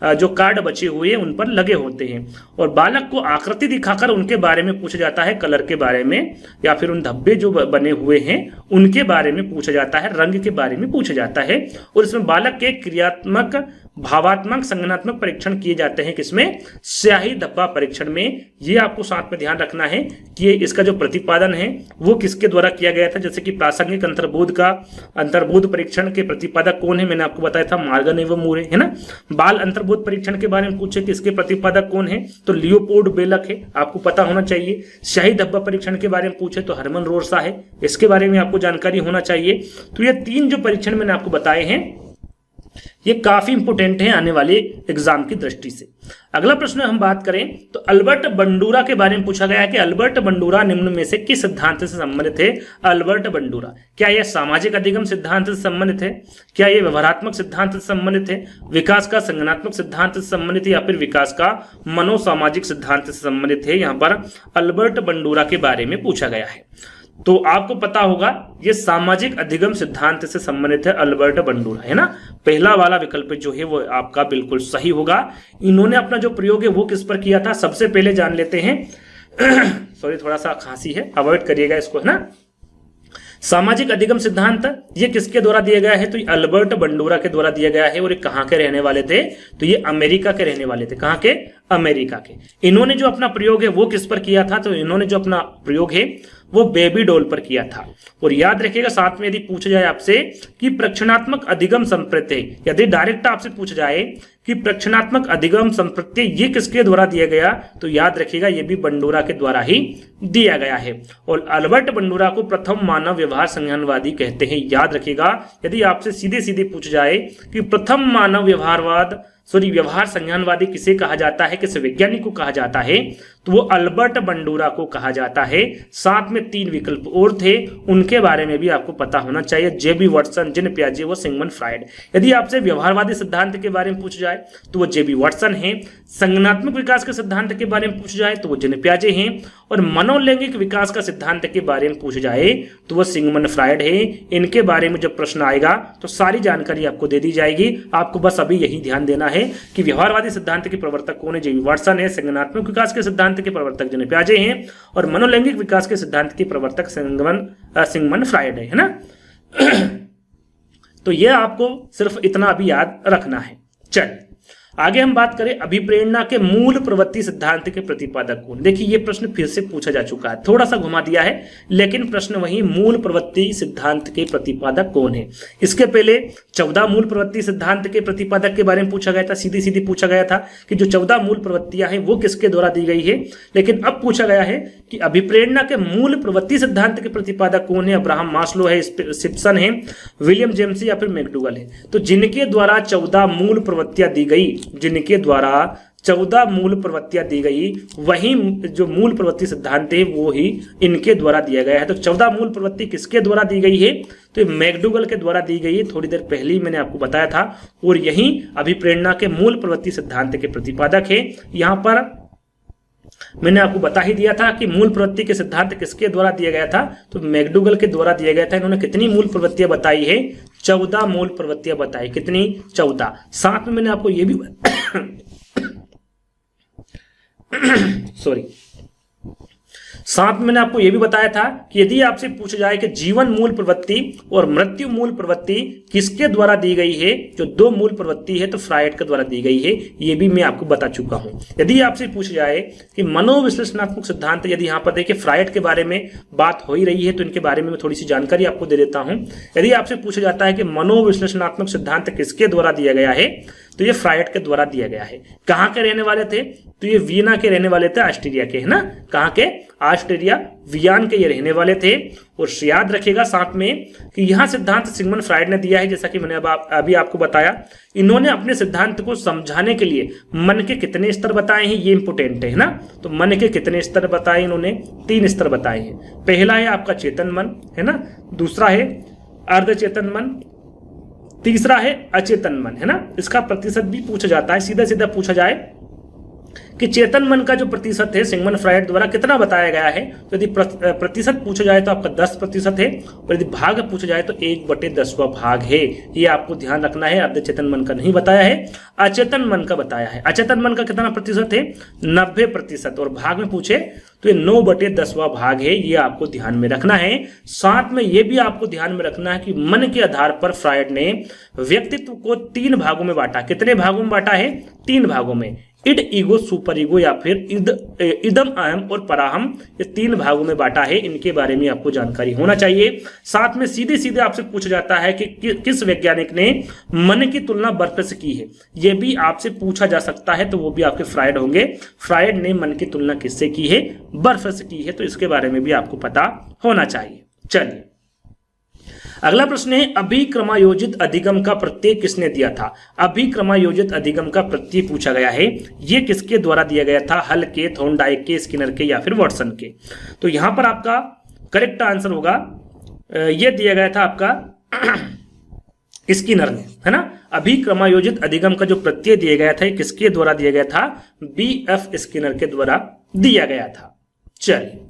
जो कार्ड बचे हुए हैं उन पर लगे होते हैं। और बालक को आकृति दिखाकर उनके बारे में पूछा जाता है, कलर के बारे में, या फिर उन धब्बे जो बने हुए हैं उनके बारे में पूछा जाता है, रंग के बारे में पूछा जाता है। और इसमें बालक के क्रियात्मक भावात्मक संगणनात्मक परीक्षण किए जाते हैं किसमें, स्याही धब्बा परीक्षण में। ये आपको साथ में ध्यान रखना है कि इसका जो प्रतिपादन है वो किसके द्वारा किया गया था। जैसे कि प्रासंगिक अंतर्बोध परीक्षण के प्रतिपादक कौन है, मैंने आपको बताया था मॉर्गन एवं मूरे, है ना। बाल अंतर्बोध परीक्षण के बारे में पूछे कि इसके प्रतिपादक कौन है, तो लियोपोल्ड बेलक है, आपको पता होना चाहिए। स्याही धब्बा परीक्षण के बारे में पूछे तो हरमन रोरसा है, इसके बारे में आपको जानकारी होना चाहिए। तो ये 3 जो परीक्षण मैंने आपको बताए हैं ये काफी इंपोर्टेंट है आने वाले एग्जाम की दृष्टि से। अगला प्रश्न हम बात करें तो अल्बर्ट बंडूरा के बारे में पूछा गया है कि अल्बर्ट बंडूरा निम्न में से किस सिद्धांत से संबंधित है। अल्बर्ट बंडूरा, क्या यह सामाजिक अधिगम सिद्धांत से संबंधित है, क्या यह व्यवहारात्मक सिद्धांत से संबंधित है, विकास का संगणनात्मक सिद्धांत से संबंधित है, या फिर विकास का मनोसामाजिक सिद्धांत से संबंधित है। यहां पर अल्बर्ट बंडूरा के बारे में पूछा गया है। तो आपको पता होगा ये सामाजिक अधिगम सिद्धांत से संबंधित है अल्बर्ट बंडूरा, है ना। पहला वाला विकल्प जो है वो आपका बिल्कुल सही होगा। इन्होंने अपना जो प्रयोग है वो किस पर किया था, सबसे पहले जान लेते हैं। सॉरी, थोड़ा सा खांसी है, अवॉइड करिएगा इसको, है ना। सामाजिक अधिगम सिद्धांत ये किसके द्वारा दिया गया है, तो ये अल्बर्ट बंडूरा के द्वारा दिया गया है। और ये कहां के रहने वाले थे, तो ये अमेरिका के रहने वाले थे। कहां के, अमेरिका के। इन्होंने जो अपना प्रयोग है वो किस पर किया था, तो इन्होंने जो अपना प्रयोग है वो बेबी डॉल पर किया था। और याद रखिएगा साथ में यदि पूछा जाए आपसे कि प्रक्षणात्मक अधिगम संप्रत्यय, यदि डायरेक्ट आपसे पूछ जाए कि प्रक्षणात्मक अधिगम संप्रत्यय ये किसके द्वारा दिया गया, तो याद रखिएगा ये भी बंडूरा के द्वारा ही दिया गया है। और अल्बर्ट बंडूरा को प्रथम मानव व्यवहार संज्ञानवादी कहते हैं। याद रखिएगा यदि आपसे सीधे सीधे पूछ जाए कि प्रथम मानव व्यवहार संज्ञानवादी किसे कहा जाता है, किस वैज्ञानिक को कहा जाता है, तो वो अल्बर्ट बंडूरा को कहा जाता है। साथ में 3 विकल्प और थे, उनके बारे में भी आपको पता होना चाहिए। जेबी वाटसन, जीन पियाजे व सिगमंड फ्राइड। यदि आपसे व्यवहारवादी सिद्धांत के बारे में पूछ जाए तो वो जेबी वाटसन है। संज्ञानात्मक विकास के सिद्धांत के बारे में पूछ जाए तो वो जीन पियाजे हैं। और मनोलैंगिक विकास का सिद्धांत के बारे में पूछ जाए तो वो सिगमंड फ्राइड है। इनके बारे में जब प्रश्न आएगा तो सारी जानकारी आपको दे दी जाएगी। आपको बस अभी यही ध्यान देना है कि व्यवहारवादी सिद्धांत के प्रवर्तक कौन है, जेबी वाटसन है। संज्ञानात्मक विकास के सिद्धांत के प्रवर्तक जीन पियाजे हैं। और मनोलैंगिक विकास के सिद्धांत के प्रवर्तक सिगमंड फ्राइड है ना। तो यह आपको सिर्फ इतना अभी याद रखना है। चल आगे हम बात करें अभिप्रेरणा के मूल प्रवृत्ति सिद्धांत के प्रतिपादक कौन। देखिए ये प्रश्न फिर से पूछा जा चुका है, थोड़ा सा घुमा दिया है, लेकिन प्रश्न वही मूल प्रवृत्ति सिद्धांत के प्रतिपादक कौन है। इसके पहले 14 मूल प्रवृत्ति सिद्धांत के प्रतिपादक के बारे में पूछा गया था। सीधी सीधी पूछा गया था कि जो 14 मूल प्रवृत्तियां हैं वो किसके द्वारा दी गई है। लेकिन अब पूछा गया है कि अभिप्रेरणा के मूल प्रवृत्ति सिद्धांत के प्रतिपादक कौन है। अब्राहम मास्लो है, सिप्सन है, विलियम जेम्स या फिर मैकडूगल है। तो जिनके द्वारा 14 मूल प्रवृत्तियां दी गई, जिनके द्वारा 14 मूल प्रवृत्तियां दी गई, वही जो मूल प्रवृत्ति सिद्धांत है वो ही इनके द्वारा दिया गया है। तो 14 मूल प्रवृत्ति किसके द्वारा दी गई है, तो मैकडूगल के द्वारा दी गई है। थोड़ी देर पहले ही मैंने आपको बताया था। और यही अभिप्रेरणा के मूल प्रवृत्ति सिद्धांत के प्रतिपादक है। यहां पर मैंने आपको बता ही दिया था कि मूल प्रवृत्ति के सिद्धांत किसके द्वारा दिया गया था, तो मैकडूगल के द्वारा दिया गया था। इन्होंने कितनी मूल प्रवृत्तियां बताई है, 14 मूल प्रवृत्तियां बताई। कितनी, 14। साथ में मैंने आपको यह भी साथ में मैंने आपको यह भी बताया था कि यदि आपसे पूछा जाए कि जीवन मूल प्रवृत्ति और मृत्यु मूल प्रवृत्ति किसके द्वारा दी गई है, जो 2 मूल प्रवृत्ति है तो फ्राइड के द्वारा दी गई है। यह भी मैं आपको बता चुका हूं। यदि आपसे पूछा जाए कि मनोविश्लेषणात्मक सिद्धांत, यदि यहां पर देखिए फ्राइड के बारे में बात हो ही रही है तो इनके बारे में मैं थोड़ी सी जानकारी आपको दे देता हूं। यदि आपसे पूछा जाता है कि मनोविश्लेषणात्मक सिद्धांत किसके द्वारा दिया गया है, तो ये फ्राइड के द्वारा दिया गया है। कहां के रहने वाले थे, तो ये वियना के रहने वाले थे, ऑस्ट्रिया के, है ना। कहां के, ऑस्ट्रिया वियना के ये रहने वाले थे। और याद रखिएगा साथ में कि यहां सिद्धांत सिगमंड फ्राइड ने दिया है, जैसा कि मैंने अभी आपको बताया। इन्होंने अपने सिद्धांत को समझाने के लिए मन के कितने स्तर बताए हैं, ये इंपोर्टेंट है ना। तो मन के कितने स्तर बताए, इन्होंने 3 स्तर बताए हैं। पहला है आपका चेतन मन, है ना। दूसरा है अर्धचेतन मन, तीसरा है अचेतन मन, है ना। इसका प्रतिशत भी पूछा जाता है। सीधा सीधा पूछा जाए कि चेतन मन का जो प्रतिशत है सिगमंड फ्रायड द्वारा कितना बताया गया है। तो यदि प्रतिशत पूछा जाए तो आपका 10% है, और यदि भाग पूछा जाए तो 1/10वां भाग है। ये आपको ध्यान रखना है। अर्ध चेतन मन का नहीं बताया है, अचेतन मन का बताया है। अचेतन मन का कितना प्रतिशत है? 90%। और भाग में पूछे तो ये 9/10वां भाग है। ये आपको ध्यान में रखना है। साथ में ये भी आपको ध्यान में रखना है कि मन के आधार पर फ्रायड ने व्यक्तित्व को 3 भागों में बांटा। कितने भागों में बांटा है? 3 भागों में। इड, ईगो, सुपर ईगो या फिर इदम, अहम और पराहम, ये 3 भागों में बांटा है। इनके बारे में आपको जानकारी होना चाहिए। साथ में सीधे सीधे आपसे पूछा जाता है कि किस वैज्ञानिक ने मन की तुलना बर्फ से की है। यह भी आपसे पूछा जा सकता है, तो वो भी आपके फ्रायड होंगे। फ्रायड ने मन की तुलना किससे की है? बर्फ से की है। तो इसके बारे में भी आपको पता होना चाहिए। चलिए अगला प्रश्न है, अभिक्रमायोजित अधिगम का प्रत्यय किसने दिया था? अभिक्रमायोजित अधिगम का प्रत्यय पूछा गया है। यह किसके द्वारा दिया गया था? हल के, थॉर्नडाइक के, स्किनर के या फिर वाटसन के? तो यहां पर आपका करेक्ट आंसर होगा, यह दिया गया था आपका स्किनर ने, है ना। अभिक्रमायोजित अधिगम का जो प्रत्यय दिया गया था, किसके द्वारा दिया गया था? BF स्किनर के द्वारा दिया गया था। चलिए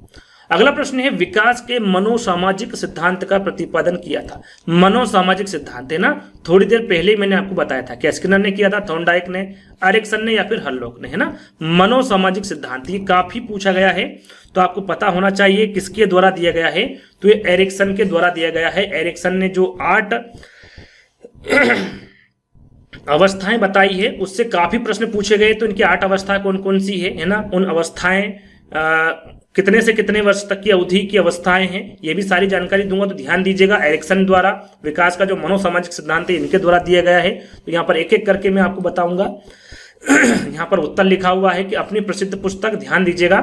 अगला प्रश्न है, विकास के मनोसामाजिक सिद्धांत का प्रतिपादन किया था। मनोसामाजिक सिद्धांत है ना, थोड़ी देर पहले मैंने आपको बताया था कि स्किनर ने किया था, थॉर्नडाइक ने, एरिक्सन ने या फिर हर्लॉक ने, है ना। मनोसामाजिक सिद्धांत ये काफी पूछा गया है, तो आपको पता होना चाहिए किसके द्वारा दिया गया है। तो ये एरिक्सन के द्वारा दिया गया है। एरिक्सन ने जो 8 अवस्थाएं बताई है, उससे काफी प्रश्न पूछे गए। तो इनकी 8 अवस्थाएं कौन कौन सी है ना, उन अवस्थाएं कितने से कितने वर्ष तक की अवधि की अवस्थाएं हैं, ये भी सारी जानकारी दूंगा, तो ध्यान दीजिएगा। एरिक्सन द्वारा विकास का जो मनोसामाजिक सिद्धांत है, इनके द्वारा दिया गया है। तो यहाँ पर एक एक करके मैं आपको बताऊंगा। यहाँ पर उत्तर लिखा हुआ है कि अपनी प्रसिद्ध पुस्तक, ध्यान दीजिएगा,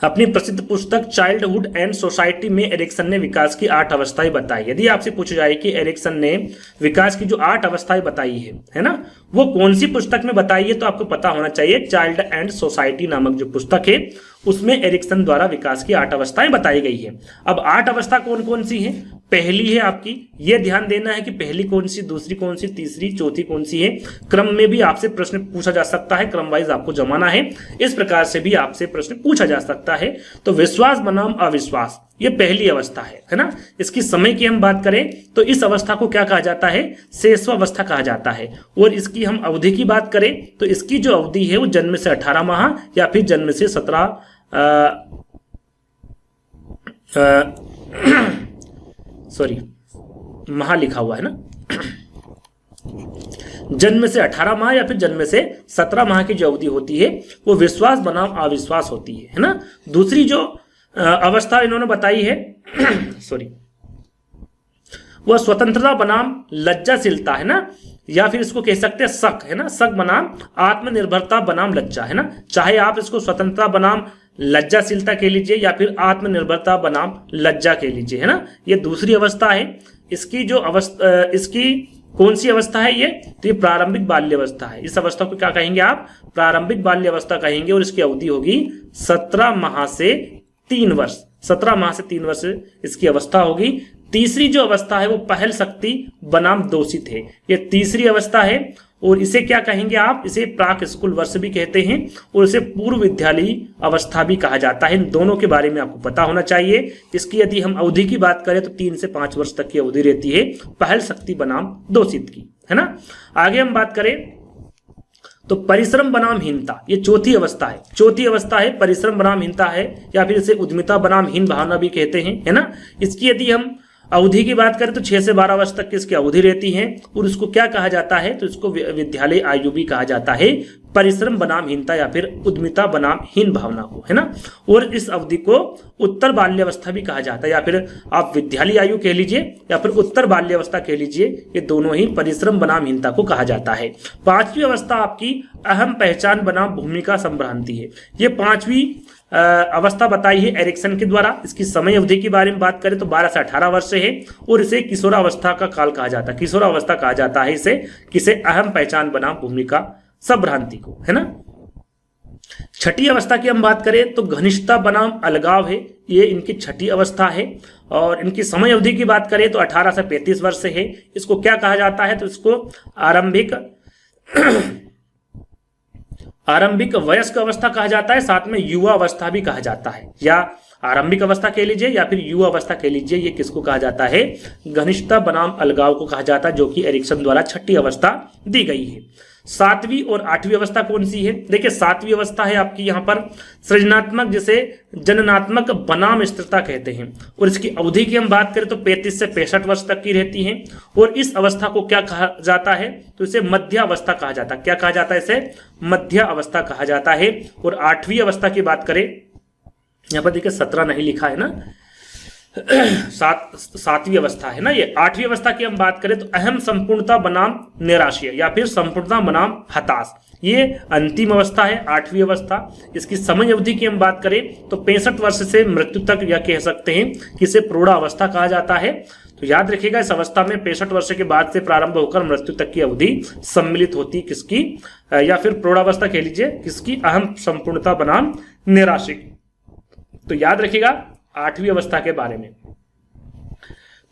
अपनी प्रसिद्ध पुस्तक चाइल्डहुड एंड सोसाइटी में एरिक्सन ने विकास की 8 अवस्थाएं बताई। यदि आपसे पूछा जाए कि एरिक्सन ने विकास की जो 8 अवस्थाएं बताई है ना, वो कौन सी पुस्तक में बताई है, तो आपको पता होना चाहिए चाइल्ड एंड सोसाइटी नामक जो पुस्तक है, उसमें एरिक्सन द्वारा विकास की 8 अवस्थाएं बताई गई है। अब 8 अवस्था कौन कौन सी है? पहली है आपकी, यह ध्यान देना है कि पहली कौन सी, दूसरी कौन सी, तीसरी, चौथी कौन सी है। क्रम में भी आपसे प्रश्न पूछा जा सकता है, क्रम वाइज आपको जमाना है। इस प्रकार से भी आपसे प्रश्न पूछा जा सकता है। तो विश्वास बनाम अविश्वास, ये पहली अवस्था है ना। इसकी समय की हम बात करें तो इस अवस्था को क्या कहा जाता है? शेषवावस्था कहा जाता है। और इसकी हम अवधि की बात करें तो इसकी जो अवधि है वो जन्म से 18 माह या फिर जन्म से 17 माह लिखा हुआ है ना। जन्म से 18 माह या फिर जन्म से 17 माह की जो अवधि होती है वो विश्वास बनाम अविश्वास होती है ना। दूसरी जो अवस्था इन्होंने बताई है वह स्वतंत्रता बनाम लज्जाशीलता है ना, या फिर इसको कह सकते हैं शक, है ना। शक बनाम आत्मनिर्भरता बनाम लज्जा, है ना। चाहे आप इसको स्वतंत्रता बनाम लज्जाशीलता कह लीजिए या फिर आत्मनिर्भरता बनाम लज्जा कह लीजिए, है ना। ये दूसरी अवस्था है। इसकी जो अवस्था, इसकी कौन सी अवस्था है ये? तो ये प्रारंभिक बाल्य अवस्था है। इस अवस्था को क्या कहेंगे आप? प्रारंभिक बाल्य अवस्था कहेंगे। और इसकी अवधि होगी 17 माह से 3 वर्ष। 17 माह से 3 वर्ष इसकी अवस्था होगी। तीसरी जो अवस्था है वो पहल शक्ति बनाम दोषित है। ये तीसरी अवस्था है और इसे क्या कहेंगे आप? इसे प्राक स्कूल वर्ष भी कहते हैं और इसे पूर्व विद्यालयी अवस्था भी कहा जाता है। इन दोनों के बारे में आपको पता होना चाहिए। इसकी यदि हम अवधि की बात करें तो 3 से 5 वर्ष तक की अवधि रहती है पहल शक्ति बनाम दोषित की, है ना। आगे हम बात करें तो परिश्रम बनाम हीनता, ये चौथी अवस्था है। चौथी अवस्था है परिश्रम बनाम हीनता है, या फिर इसे उद्यमिता बनाम हीन भावना भी कहते हैं, है ना। इसकी यदि हम अवधि की बात करें तो 6 से 12 वर्ष तक की इसकी अवधि रहती है और इसको क्या कहा जाता है? तो इसको विद्यालय आयु भी कहा जाता है, परिश्रम बनाम हीनता या फिर उद्यमिता बनाम हीन भावना को, है ना। और इस अवधि को उत्तर बाल्यावस्था भी कहा जाता है, या फिर आप विद्यालय आयु कह लीजिए या फिर उत्तर बाल्यावस्था कह लीजिए। ये दोनों ही परिश्रम बनाम हीनता को कहा जाता है। 5वीं अवस्था आपकी अहम पहचान बनाम भूमिका संभ्रांति है। ये 5वीं अवस्था बताई है एरिक्सन के द्वारा। इसकी समय अवधि के बारे में बात करें तो 12 से 18 वर्ष से है और इसे किशोरावस्था का काल कहा जाता है। किशोरावस्था कहा जाता है इसे, किसे? अहम पहचान बनाम भूमिका संभ्रांति को, है ना। 6ठी अवस्था की हम बात करें तो घनिष्ठता बनाम अलगाव है। ये इनकी 6ठी अवस्था है और इनकी समय अवधि की बात करें तो 18 से 35 वर्ष से है। इसको क्या कहा जाता है? तो इसको आरंभिक वयस्क अवस्था कहा जाता है, साथ में युवा अवस्था भी कहा जाता है, या आरंभिक अवस्था कह लीजिए या फिर युवा अवस्था कह लीजिए। ये किसको कहा जाता है? घनिष्ठता बनाम अलगाव को कहा जाता है, जो कि एरिक्सन द्वारा छठी अवस्था दी गई है। सातवीं और आठवीं अवस्था कौन सी है? देखिए सातवीं अवस्था है आपकी यहाँ पर सृजनात्मक, जिसे जननात्मक बनाम स्थिरता कहते हैं, और इसकी अवधि की हम बात करें तो 35 से 65 वर्ष तक की रहती है। और इस अवस्था को क्या कहा जाता है? तो इसे मध्य अवस्था कहा जाता है। क्या कहा जाता है? इसे मध्य अवस्था कहा जाता है। और आठवीं अवस्था की बात करें, यहाँ पर देखिए 17 नहीं लिखा है ना, सातवीं अवस्था है ना ये। आठवीं अवस्था की हम बात करें तो अहम संपूर्णता बनाम निराशय, या फिर संपूर्णता बनाम हताश, ये अंतिम अवस्था है आठवीं अवस्था। इसकी समय अवधि की हम बात करें तो 65 वर्ष से मृत्यु तक, या कह सकते हैं कि इसे प्रौढ़ावस्था कहा जाता है। तो याद रखिएगा इस अवस्था में 65 वर्ष के बाद से प्रारंभ होकर मृत्यु तक की अवधि सम्मिलित होती किसकी, या फिर प्रौढ़ावस्था कह लीजिए किसकी, अहम संपूर्णता बनाम निराशय। तो याद रखिएगा आठवीं अवस्था के बारे में।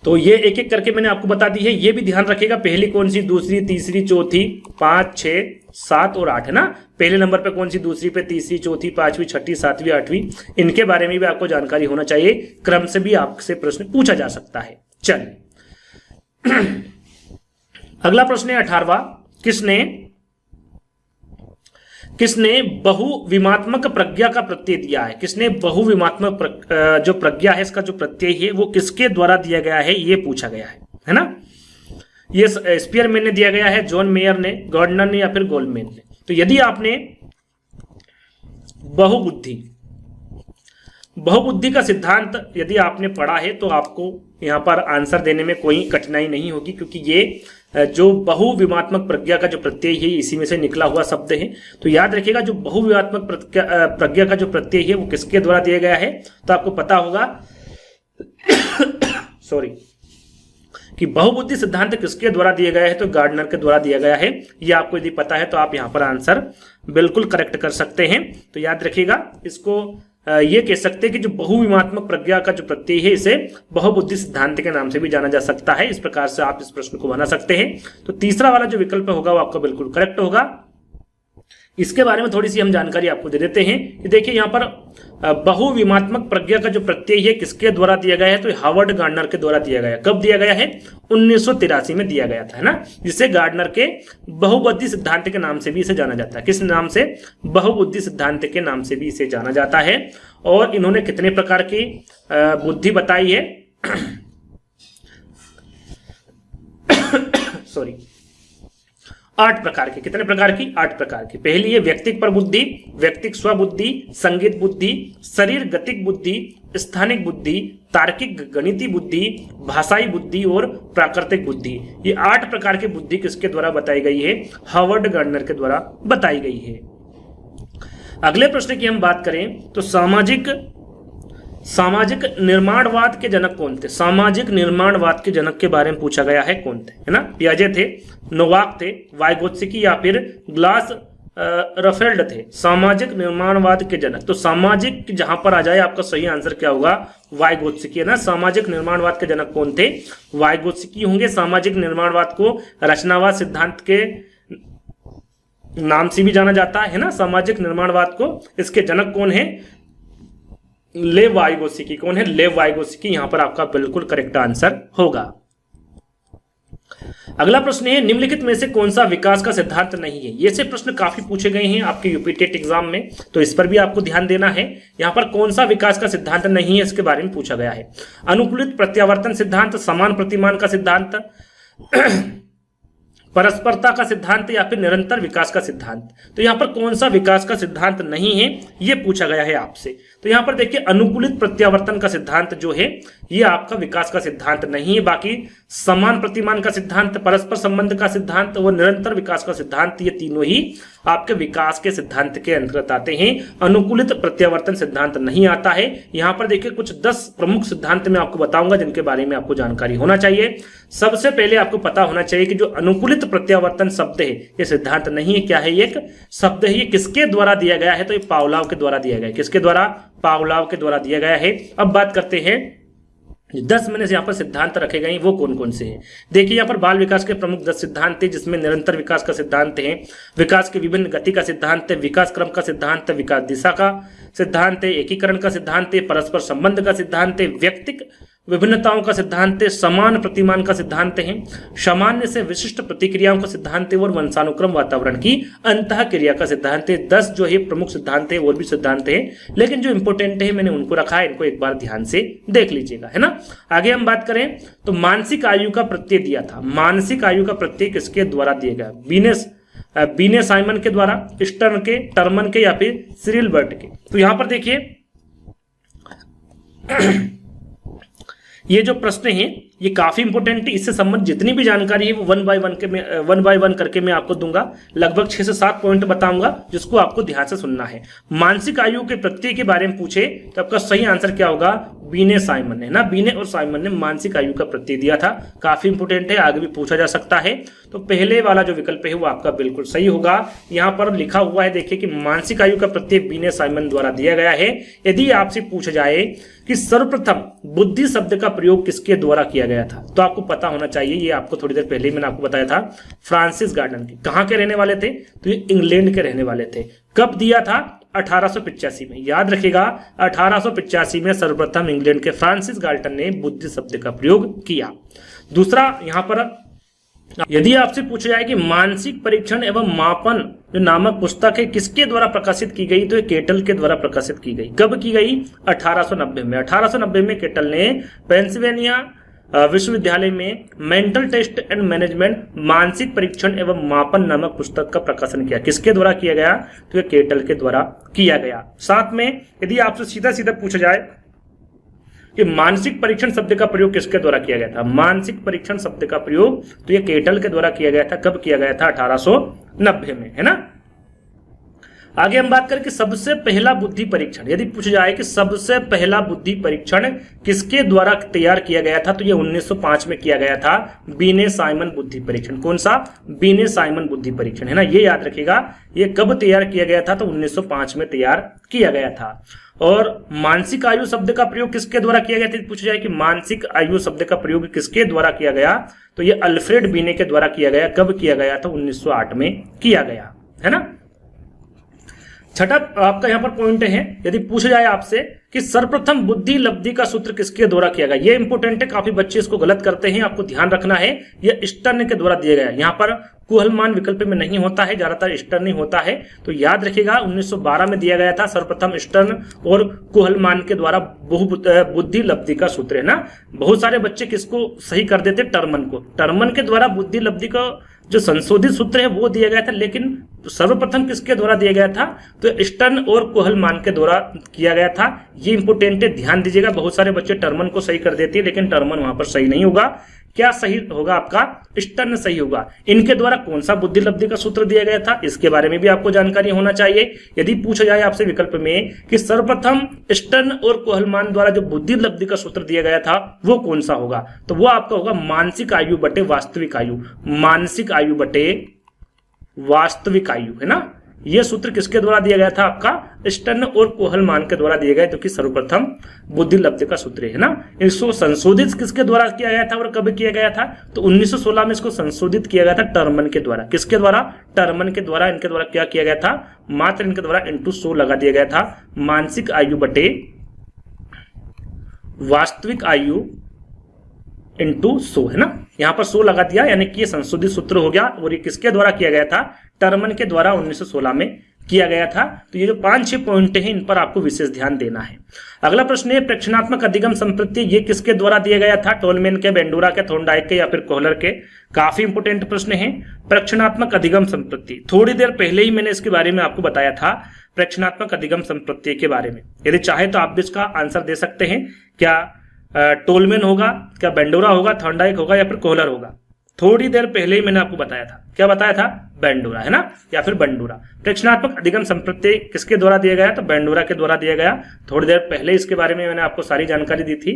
तो ये एक एक करके मैंने आपको बता दी है, ये भी ध्यान रखिएगा पहली कौन सी, दूसरी, तीसरी, चौथी, 5, 6, 7 और 8 है ना। पहले नंबर पे कौन सी, दूसरी पे तीसरी, चौथी, पांचवी, छठी, सातवीं, आठवीं, इनके बारे में भी आपको जानकारी होना चाहिए। क्रम से भी आपसे प्रश्न पूछा जा सकता है। चलिए अगला प्रश्न है 18वां। किसने बहुविमात्मक प्रज्ञा का प्रत्यय दिया है? किसने बहुविमात्मक जो प्रज्ञा है इसका जो प्रत्यय है वो किसके द्वारा दिया गया है, ये पूछा गया है ना। ये स्पीयरमैन ने दिया गया है, जॉन मेयर ने, गार्डनर ने, या फिर गोल्डमैन ने। तो यदि आपने बहुबुद्धि का सिद्धांत यदि आपने पढ़ा है तो आपको यहाँ पर आंसर देने में कोई कठिनाई नहीं होगी, क्योंकि ये जो बहुविमात्मक प्रज्ञा का जो प्रत्यय है इसी में से निकला हुआ शब्द है। तो याद रखिएगा जो बहुविमात्मक प्रज्ञा का जो प्रत्यय है वो किसके द्वारा दिया गया है, तो आपको पता होगा सॉरी कि बहुबुद्धि सिद्धांत किसके द्वारा दिया गया है, तो गार्डनर के द्वारा दिया गया है। ये आपको यदि पता है तो आप यहाँ पर आंसर बिल्कुल करेक्ट कर सकते हैं। तो याद रखिएगा इसको ये कह सकते हैं कि जो बहुविमात्मक प्रज्ञा का जो प्रत्यय है इसे बहुबुद्धि सिद्धांत के नाम से भी जाना जा सकता है। इस प्रकार से आप इस प्रश्न को बना सकते हैं। तो तीसरा वाला जो विकल्प होगा वो आपका बिल्कुल करेक्ट होगा। इसके बारे में थोड़ी सी हम जानकारी आपको दे देते हैं कि देखिए यहाँ पर बहुविमात्मक प्रज्ञा का जो प्रत्यय है किसके द्वारा दिया गया है, तो हार्वर्ड गार्डनर के द्वारा दिया गया। कब दिया गया है? 1983 में दिया गया था, है ना, जिसे गार्डनर के बहुबुद्धि सिद्धांत के नाम से भी इसे जाना जाता है। किस नाम से? बहुबुद्धि सिद्धांत के नाम से भी इसे जाना जाता है। और इन्होंने कितने प्रकार की बुद्धि बताई है सॉरी 8 प्रकार की। कितने प्रकार की? 8 प्रकार की। पहली है व्यक्तिक प्रबुद्धि, व्यक्तिक स्वबुद्धि, संगीत बुद्धि, शरीर गतिक बुद्धि, स्थानिक बुद्धि, तार्किक गणितीय बुद्धि, भाषाई बुद्धि और प्राकृतिक बुद्धि। ये 8 प्रकार की बुद्धि किसके द्वारा बताई गई है? हार्वर्ड गार्डनर के द्वारा बताई गई है। अगले प्रश्न की हम बात करें तो सामाजिक निर्माणवाद के जनक कौन थे? सामाजिक निर्माणवाद के जनक के बारे में पूछा गया है, कौन थे, है ना। पियाजे थे, नोवाक थे, वाइगोत्स्की या फिर ग्लास रफेल्ड थे। सामाजिक निर्माणवाद के जनक, तो सामाजिक जहां पर आ जाए आपका सही आंसर क्या होगा? वाइगोत्स्की, है ना। सामाजिक निर्माणवाद के जनक कौन थे? वाइगोत्स्की होंगे। सामाजिक निर्माणवाद को रचनावाद सिद्धांत के नाम से भी जाना जाता है ना, सामाजिक निर्माणवाद को। इसके जनक कौन है? लेव वाइगोत्स्की। कौन है? लेव वाइगोत्स्की। यहां पर आपका बिल्कुल करेक्ट आंसर होगा। अगला प्रश्न है निम्नलिखित में से कौन सा विकास का सिद्धांत नहीं है? ये से प्रश्न काफी पूछे गए हैं आपके यूपी टेट एग्जाम में, तो इस पर भी आपको ध्यान देना है। यहां पर कौन सा विकास का सिद्धांत नहीं है इसके बारे में पूछा गया है। अनुकूलित प्रत्यावर्तन सिद्धांत, समान प्रतिमान का सिद्धांत, परस्परता का सिद्धांत, या फिर निरंतर विकास का सिद्धांत। तो यहां पर कौन सा विकास का सिद्धांत नहीं है यह पूछा गया है आपसे। तो यहां पर देखिए अनुकूलित प्रत्यावर्तन का सिद्धांत जो है ये आपका विकास का सिद्धांत नहीं है। बाकी समान प्रतिमान का सिद्धांत, परस्पर संबंध का सिद्धांत और निरंतर विकास का सिद्धांत, ये तीनों ही आपके विकास के सिद्धांत के अंतर्गत आते हैं। अनुकूलित प्रत्यावर्तन सिद्धांत नहीं आता है। यहां पर देखिए कुछ 10 प्रमुख सिद्धांत मैं आपको बताऊंगा जिनके बारे में आपको जानकारी होना चाहिए। सबसे पहले आपको पता होना चाहिए कि जो अनुकूलित प्रत्यावर्तन शब्द है ये सिद्धांत नहीं है। क्या है? ये एक शब्द है। ये किसके द्वारा दिया गया है? तो ये पावलोव के द्वारा दिया गया है। किसके द्वारा? पावलोव के द्वारा दिया गया है। अब बात करते हैं 10 मैंने यहाँ पर सिद्धांत रखे गए हैं वो कौन कौन से हैं। देखिए यहाँ पर बाल विकास के प्रमुख 10 सिद्धांत थे, जिसमें निरंतर विकास का सिद्धांत है, विकास के विभिन्न गति का सिद्धांत है, विकास क्रम का सिद्धांत है, विकास दिशा का सिद्धांत है, एकीकरण का सिद्धांत है, परस्पर संबंध का सिद्धांत है, व्यक्तिक विभिन्नताओं का सिद्धांत है, समान प्रतिमान का सिद्धांत है, सामान्य से विशिष्ट प्रतिक्रियाओं का सिद्धांत है और वंशानुक्रम वातावरण की अंतः क्रिया का सिद्धांत है। 10 जो है प्रमुख सिद्धांत है, और भी सिद्धांत है, लेकिन जो इंपोर्टेंट है मैंने उनको रखा है, इनको एक बार ध्यान से देख लीजिएगा, है ना। आगे हम बात करें तो मानसिक आयु का प्रत्यय दिया था। मानसिक आयु का प्रत्यय किसके द्वारा दिया गया? बीने साइमन के द्वारा, स्टर्न के, टर्मन के, या फिर सिरिल बर्ट के। तो यहां पर देखिए ये जो प्रश्न है ये काफी इंपॉर्टेंट है। इससे संबंधित जितनी भी जानकारी है वो वन बाय वन करके मैं आपको दूंगा। लगभग 6 से 7 पॉइंट बताऊंगा जिसको आपको ध्यान से सुनना है। मानसिक आयु के प्रत्यय के बारे में पूछे तो आपका सही आंसर क्या होगा? बीने साइमन है ना। बीने और साइमन ने मानसिक आयु का प्रत्यय दिया था। काफी इंपोर्टेंट है, आगे भी पूछा जा सकता है। तो पहले वाला जो विकल्प है वो आपका बिल्कुल सही होगा। यहाँ पर लिखा हुआ है देखिए कि मानसिक आयु का प्रत्यय बीने साइमन द्वारा दिया गया है। यदि आपसे पूछा जाए कि सर्वप्रथम बुद्धि शब्द का प्रयोग किसके द्वारा किया गया था, तो आपको पता होना चाहिए। ये आपको थोड़ी देर पहले ही मैंने आपको बताया था, फ्रांसिस गार्डन के। कहाँ के रहने वाले थे? तो ये इंग्लैंड के रहने वाले थे। कब दिया था? 1885 में। याद रखिएगा 1885 में सर्वप्रथम इंग्लैंड के फ्रांसिस गार्टन ने बुद्धि शब्द का प्रयोग किया। दूसरा यहां पर यदि आपसे पूछा जाए कि मानसिक परीक्षण एवं मापन जो नामक पुस्तक है किसके द्वारा प्रकाशित की गई, तो ये केटल के द्वारा प्रकाशित की गई। कब की गई? 1890 में। 1890 में केटल ने पेंसिल्वेनिया विश्वविद्यालय में मेंटल टेस्ट एंड मैनेजमेंट मानसिक परीक्षण एवं मापन नामक पुस्तक का प्रकाशन किया। किसके द्वारा किया गया? तो ये केटल के द्वारा किया गया। साथ में यदि आपसे सीधा सीधा पूछा जाए कि मानसिक परीक्षण शब्द का प्रयोग किसके द्वारा किया गया था, मानसिक परीक्षण शब्द का प्रयोग तो ये केटल के द्वारा किया गया था। कब किया गया था? 1890 में, है ना। आगे हम बात करें कि सबसे पहला बुद्धि परीक्षण, यदि पूछा जाए कि सबसे पहला बुद्धि परीक्षण किसके द्वारा तैयार किया गया था, तो ये 1905 में किया गया था। बीने साइमन बुद्धि परीक्षण। कौन सा? बीने साइमन बुद्धि परीक्षण, है ना। ये याद रखिएगा, ये कब तैयार किया गया था? तो 1905 में तैयार किया गया था। और मानसिक आयु शब्द का प्रयोग किसके द्वारा किया गया था? पूछा जाए कि मानसिक आयु शब्द का प्रयोग किसके द्वारा किया गया, तो ये अल्फ्रेड बीने के द्वारा किया गया। कब किया गया था? 1908 में किया गया, है ना। छठा आपका यहाँ पर पॉइंट है, यदि पूछा जाए आपसे कि सर्वप्रथम बुद्धि लब्धि का सूत्र किसके द्वारा किया गया, ये इंपोर्टेंट है। काफी बच्चे इसको गलत करते हैं, आपको ध्यान रखना है। ये स्टर्न के द्वारा दिया गया। यहाँ पर कुहलमान विकल्प में नहीं होता है, ज्यादातर स्टर्न ही होता है। तो याद रखिएगा 1912 में दिया गया था सर्वप्रथम स्टर्न और कुहलमान के द्वारा बुद्धि लब्धि का सूत्र, है ना। बहुत सारे बच्चे किसको सही कर देते? टर्मन को। टर्मन के द्वारा बुद्धि लब्धि का जो संशोधित सूत्र है वो दिया गया था, लेकिन सर्वप्रथम किसके द्वारा दिया गया था? तो स्टर्न और कुहलमान के द्वारा किया गया था। ये इंपोर्टेंट है, ध्यान दीजिएगा। बहुत सारे बच्चे टर्मन को सही कर देते हैं, लेकिन टर्मन वहां पर सही नहीं होगा। क्या सही होगा आपका? स्टर्न सही होगा। इनके द्वारा कौन सा बुद्धि लब्धि का सूत्र दिया गया था, इसके बारे में भी आपको जानकारी होना चाहिए। यदि पूछा जाए आपसे विकल्प में कि सर्वप्रथम स्टर्न और कुहलमान द्वारा जो बुद्धि लब्धि का सूत्र दिया गया था वो कौन सा होगा, तो वो आपका होगा मानसिक आयु बटे वास्तविक आयु। मानसिक आयु बटे वास्तविक आयु, है ना। यह सूत्र किसके द्वारा दिया गया था? आपका स्टर्न और कुहलमान के द्वारा दिया गया, जो कि सर्वप्रथम बुद्धि लब्धि का सूत्र है ना। इसको संशोधित किसके द्वारा किया गया था और कब किया गया था? तो 1916 में इसको संशोधित किया गया था टर्मन के द्वारा। किसके द्वारा? टर्मन के द्वारा। इनके द्वारा क्या किया गया था? मात्र इनके द्वारा इंटू 100 लगा दिया गया था। मानसिक आयु बटे वास्तविक आयु इंटू 100, है ना। यहां पर 100 लगा दिया, यानी कि ये संशोधित सूत्र हो गया। और ये किसके द्वारा किया गया था? टर्मन के द्वारा 1916 में किया गया था। तो ये जो 5-6 पॉइंट हैं इन पर आपको विशेष ध्यान देना है। अगला प्रश्न है प्रेक्षणात्मक अधिगम संप्रत्यय, ये किसके द्वारा दिया गया था? टोलमैन के, बेंडूरा के, थॉर्नडाइक के, या फिर कोहलर के? काफी इंपोर्टेंट प्रश्न है प्रेक्षणात्मक अधिगम संप्रत्यय। थोड़ी देर पहले ही मैंने इसके बारे में आपको बताया था, प्रेक्षणात्मक अधिगम संप्रत्यय के बारे में। यदि चाहे तो आप भी इसका आंसर दे सकते हैं। क्या टोलमैन होगा, क्या बेंडोरा होगा, थॉर्नडाइक होगा, या फिर कोहलर होगा? थोड़ी देर पहले ही मैंने आपको बताया था। क्या बताया था? बेंडोरा, है ना, या फिर बंडूरा। प्रेक्षणात्मक अधिगम संप्रत्यय किसके द्वारा दिया गया? तो बेंडोरा के द्वारा दिया गया। थोड़ी देर पहले इसके बारे में मैंने आपको सारी जानकारी दी थी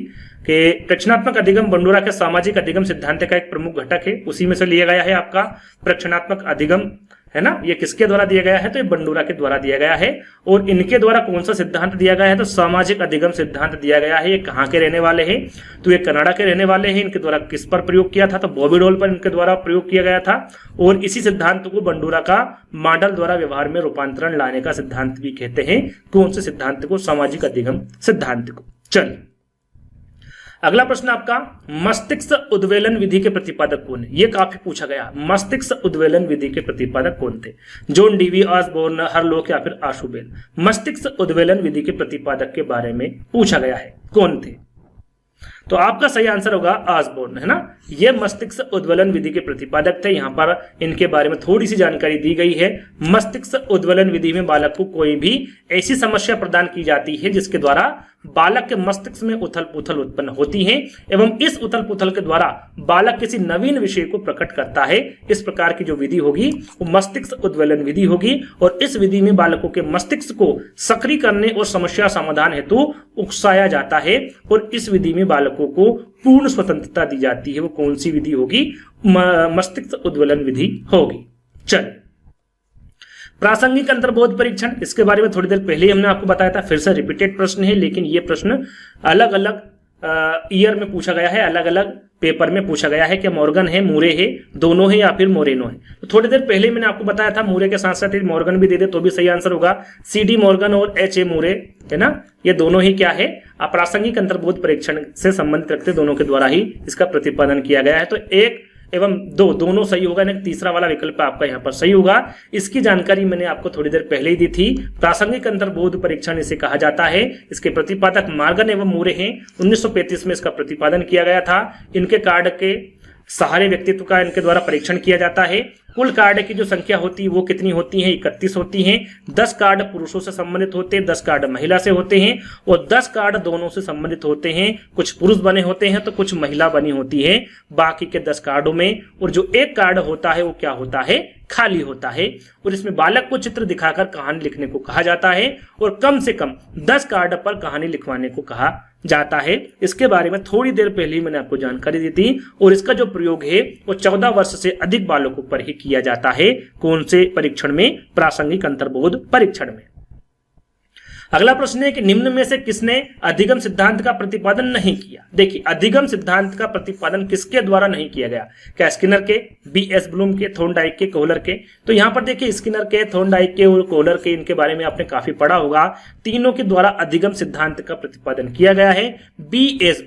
कि प्रेक्षणात्मक अधिगम बंडूरा के सामाजिक अधिगम सिद्धांत का एक प्रमुख घटक है, उसी में से लिया गया है आपका प्रेक्षणात्मक अधिगम है ना, ये किसके द्वारा दिया गया है, तो ये बंडूरा के द्वारा दिया गया है। और इनके द्वारा कौन सा सिद्धांत दिया गया है, तो सामाजिक अधिगम सिद्धांत दिया गया है। ये कहाँ के रहने वाले हैं, तो ये कनाडा के रहने वाले हैं। इनके द्वारा किस पर प्रयोग किया था, तो बॉबी डॉल पर इनके द्वारा प्रयोग किया गया था। और इसी सिद्धांत को बंडूरा का मॉडल द्वारा व्यवहार में रूपांतरण लाने का सिद्धांत भी कहते हैं। कौन से सिद्धांत को, सामाजिक अधिगम सिद्धांत को। चलिए अगला प्रश्न आपका, मस्तिष्क उद्वेलन विधि के प्रतिपादक कौन है, ये काफी पूछा गया। मस्तिष्क उद्वेलन विधि के प्रतिपादक कौन थे, जॉन डीवी, ऑसबोर्न, हरलोक या फिर आशु बेल। मस्तिष्क उद्वेलन विधि के प्रतिपादक के बारे में पूछा गया है, कौन थे, तो आपका सही आंसर होगा ऑसबोर्न, है ना। ये मस्तिष्क उद्वेलन विधि के प्रतिपादक थे। यहां पर इनके बारे में थोड़ी सी जानकारी दी गई है। मस्तिष्क उद्वेलन विधि में बालक को कोई भी ऐसी समस्या प्रदान की जाती है जिसके द्वारा बालक के मस्तिष्क में उथल पुथल उत्पन्न होती है एवं इस उथल पुथल के द्वारा बालक किसी नवीन विषय को प्रकट करता है। इस प्रकार की जो विधि होगी वो मस्तिष्क उद्वेलन विधि होगी। और इस विधि में बालकों के मस्तिष्क को सक्रिय करने और समस्या समाधान हेतु उकसाया जाता है। और इस विधि में बालकों को पूर्ण स्वतंत्रता दी जाती है। वो कौन सी विधि होगी, मस्तिष्क उद्वेलन विधि होगी। चलिए प्रासंगिक अंतर्बोध परीक्षण, इसके बारे में थोड़ी देर पहले ही हमने आपको बताया था, फिर से रिपीटेड प्रश्न है, लेकिन ये प्रश्न अलग अलग ईयर में पूछा गया है, अलग अलग पेपर में पूछा गया है कि मॉर्गन है, मूरे है, दोनों है या फिर मोरेनो है। तो थोड़ी देर पहले मैंने आपको बताया था मूरे के साथ साथ मॉर्गन भी दे दे तो भी सही आंसर होगा। CD मॉर्गन और HA मूरे, है ना, ये दोनों ही क्या है, प्रासंगिक अंतर्बोध परीक्षण से संबंधित रखते दोनों के द्वारा ही इसका प्रतिपादन किया गया है। तो 1 एवं 2 दोनों सही होगा, नहीं तीसरा वाला विकल्प आपका यहाँ पर सही होगा। इसकी जानकारी मैंने आपको थोड़ी देर पहले ही दी थी। प्रासंगिक अंतर्बोध परीक्षण इसे कहा जाता है। इसके प्रतिपादक मॉर्गन एवं मूरे हैं। 1935 में इसका प्रतिपादन किया गया था। इनके कार्ड के सहारे व्यक्तित्व का इनके द्वारा परीक्षण किया जाता है। कुल कार्ड की जो संख्या होती है वो कितनी होती है, 31 होती हैं। 10 कार्ड पुरुषों से संबंधित होते हैं, 10 कार्ड महिला से होते हैं और 10 कार्ड दोनों से संबंधित होते हैं। कुछ पुरुष बने होते हैं तो कुछ महिला बनी होती है बाकी के 10 कार्डों में। और जो एक कार्ड होता है वो क्या होता है, खाली होता है। और इसमें बालक को चित्र दिखाकर कहानी लिखने को कहा जाता है और कम से कम 10 कार्ड पर कहानी लिखवाने को कहा जाता है। इसके बारे में थोड़ी देर पहले ही मैंने आपको जानकारी दी थी। और इसका जो प्रयोग है वो 14 वर्ष से अधिक बालकों पर ही किया जाता है। कौन से परीक्षण में, प्रासंगिक अंतर्बोध परीक्षण में। अगला प्रश्न है कि निम्न में से किसने अधिगम सिद्धांत का प्रतिपादन नहीं किया। देखिए अधिगम सिद्धांत का प्रतिपादन किसके द्वारा नहीं किया गया, क्या स्किनर के, B.S. ब्लूम के, थॉर्नडाइक के, कोहलर के। तो यहां पर देखिए स्किनर के, थॉर्नडाइक के और कोहलर के, इनके बारे में आपने काफी पढ़ा होगा। तीनों के द्वारा अधिगम सिद्धांत का प्रतिपादन किया गया है। B.S.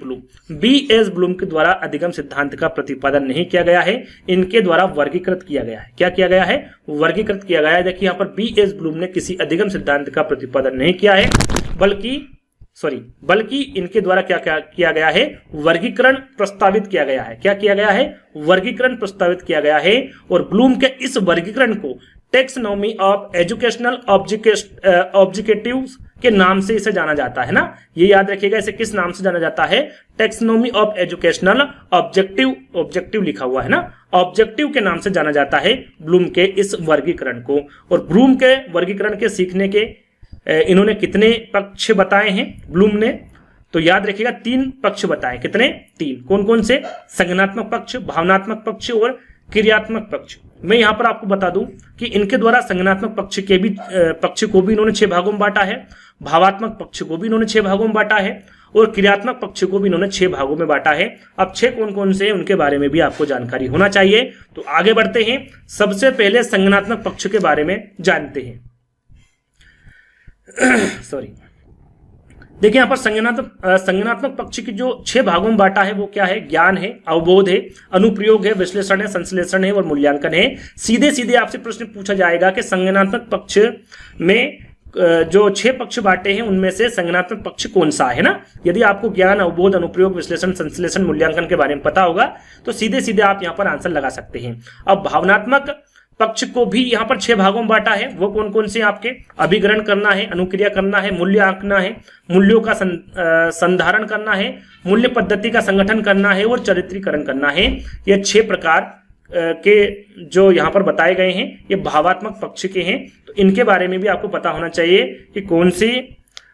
ब्लूम के द्वारा अधिगम सिद्धांत का प्रतिपादन नहीं किया गया है। इनके द्वारा वर्गीकृत किया गया है। क्या किया गया है, वर्गीकृत किया गया है। देखिए यहाँ पर B.S. ब्लूम ने किसी अधिगम सिद्धांत का प्रतिपादन नहीं किया है, बल्कि इनके द्वारा क्या किया गया है, वर्गीकरण प्रस्तावित किया गया है। क्या किया गया है, वर्गीकरण प्रस्तावित किया गया है। और ब्लूम के इस वर्गीकरण को टेक्सोनॉमी ऑफ एजुकेशनल ऑब्जेक्टिव्स के नाम से इसे जाना जाता है ना, ये याद रखिएगा। इसे किस नाम से जाना जाता है, टेक्सोनॉमी ऑफ एजुकेशनल ऑब्जेक्टिव लिखा हुआ है ना, ऑब्जेक्टिव के नाम से जाना जाता है ब्लूम के इस वर्गीकरण को। और ब्लूम के वर्गीकरण के सीखने के इन्होंने कितने पक्ष बताए हैं ब्लूम ने, तो याद रखिएगा 3 पक्ष बताए। कितने, 3। कौन कौन से, संज्ञानात्मक पक्ष, भावनात्मक पक्ष और क्रियात्मक पक्ष। मैं यहां पर आपको बता दूं कि इनके द्वारा संज्ञानात्मक पक्ष को भी इन्होंने 6 भागों में बांटा है, भावात्मक पक्ष को भी इन्होंने 6 भागों में बांटा है और क्रियात्मक पक्ष को भी इन्होंने 6 भागों में बांटा है। अब 6 कौन कौन से हैं उनके बारे में भी आपको जानकारी होना चाहिए। तो आगे बढ़ते हैं, सबसे पहले संज्ञानात्मक पक्ष के बारे में जानते हैं। देखिए यहां पर संज्ञानात्मक पक्ष की जो 6 भागों में बांटा है वो क्या है, ज्ञान है, अवबोध है, अनुप्रयोग है, विश्लेषण है, संश्लेषण है और मूल्यांकन है। सीधे सीधे आपसे प्रश्न पूछा जाएगा कि संज्ञानात्मक पक्ष में जो 6 पक्ष बांटे हैं उनमें से संज्ञानात्मक पक्ष कौन सा है ना। यदि आपको ज्ञान, अवबोध, अनुप्रयोग, विश्लेषण, संश्लेषण, मूल्यांकन के बारे में पता होगा तो सीधे सीधे आप यहां पर आंसर लगा सकते हैं। अब भावनात्मक पक्ष को भी यहां पर 6 भागों में बांटा है। वो कौन कौन से आपके, अभिग्रहण करना है, अनुक्रिया करना है, मूल्य आंकना है, मूल्यों का संधारण करना है, मूल्य पद्धति का संगठन करना है और चरित्रीकरण करना है। ये 6 प्रकार के जो यहां पर बताए गए हैं ये भावात्मक पक्ष के हैं। तो इनके बारे में भी आपको पता होना चाहिए कि कौन सी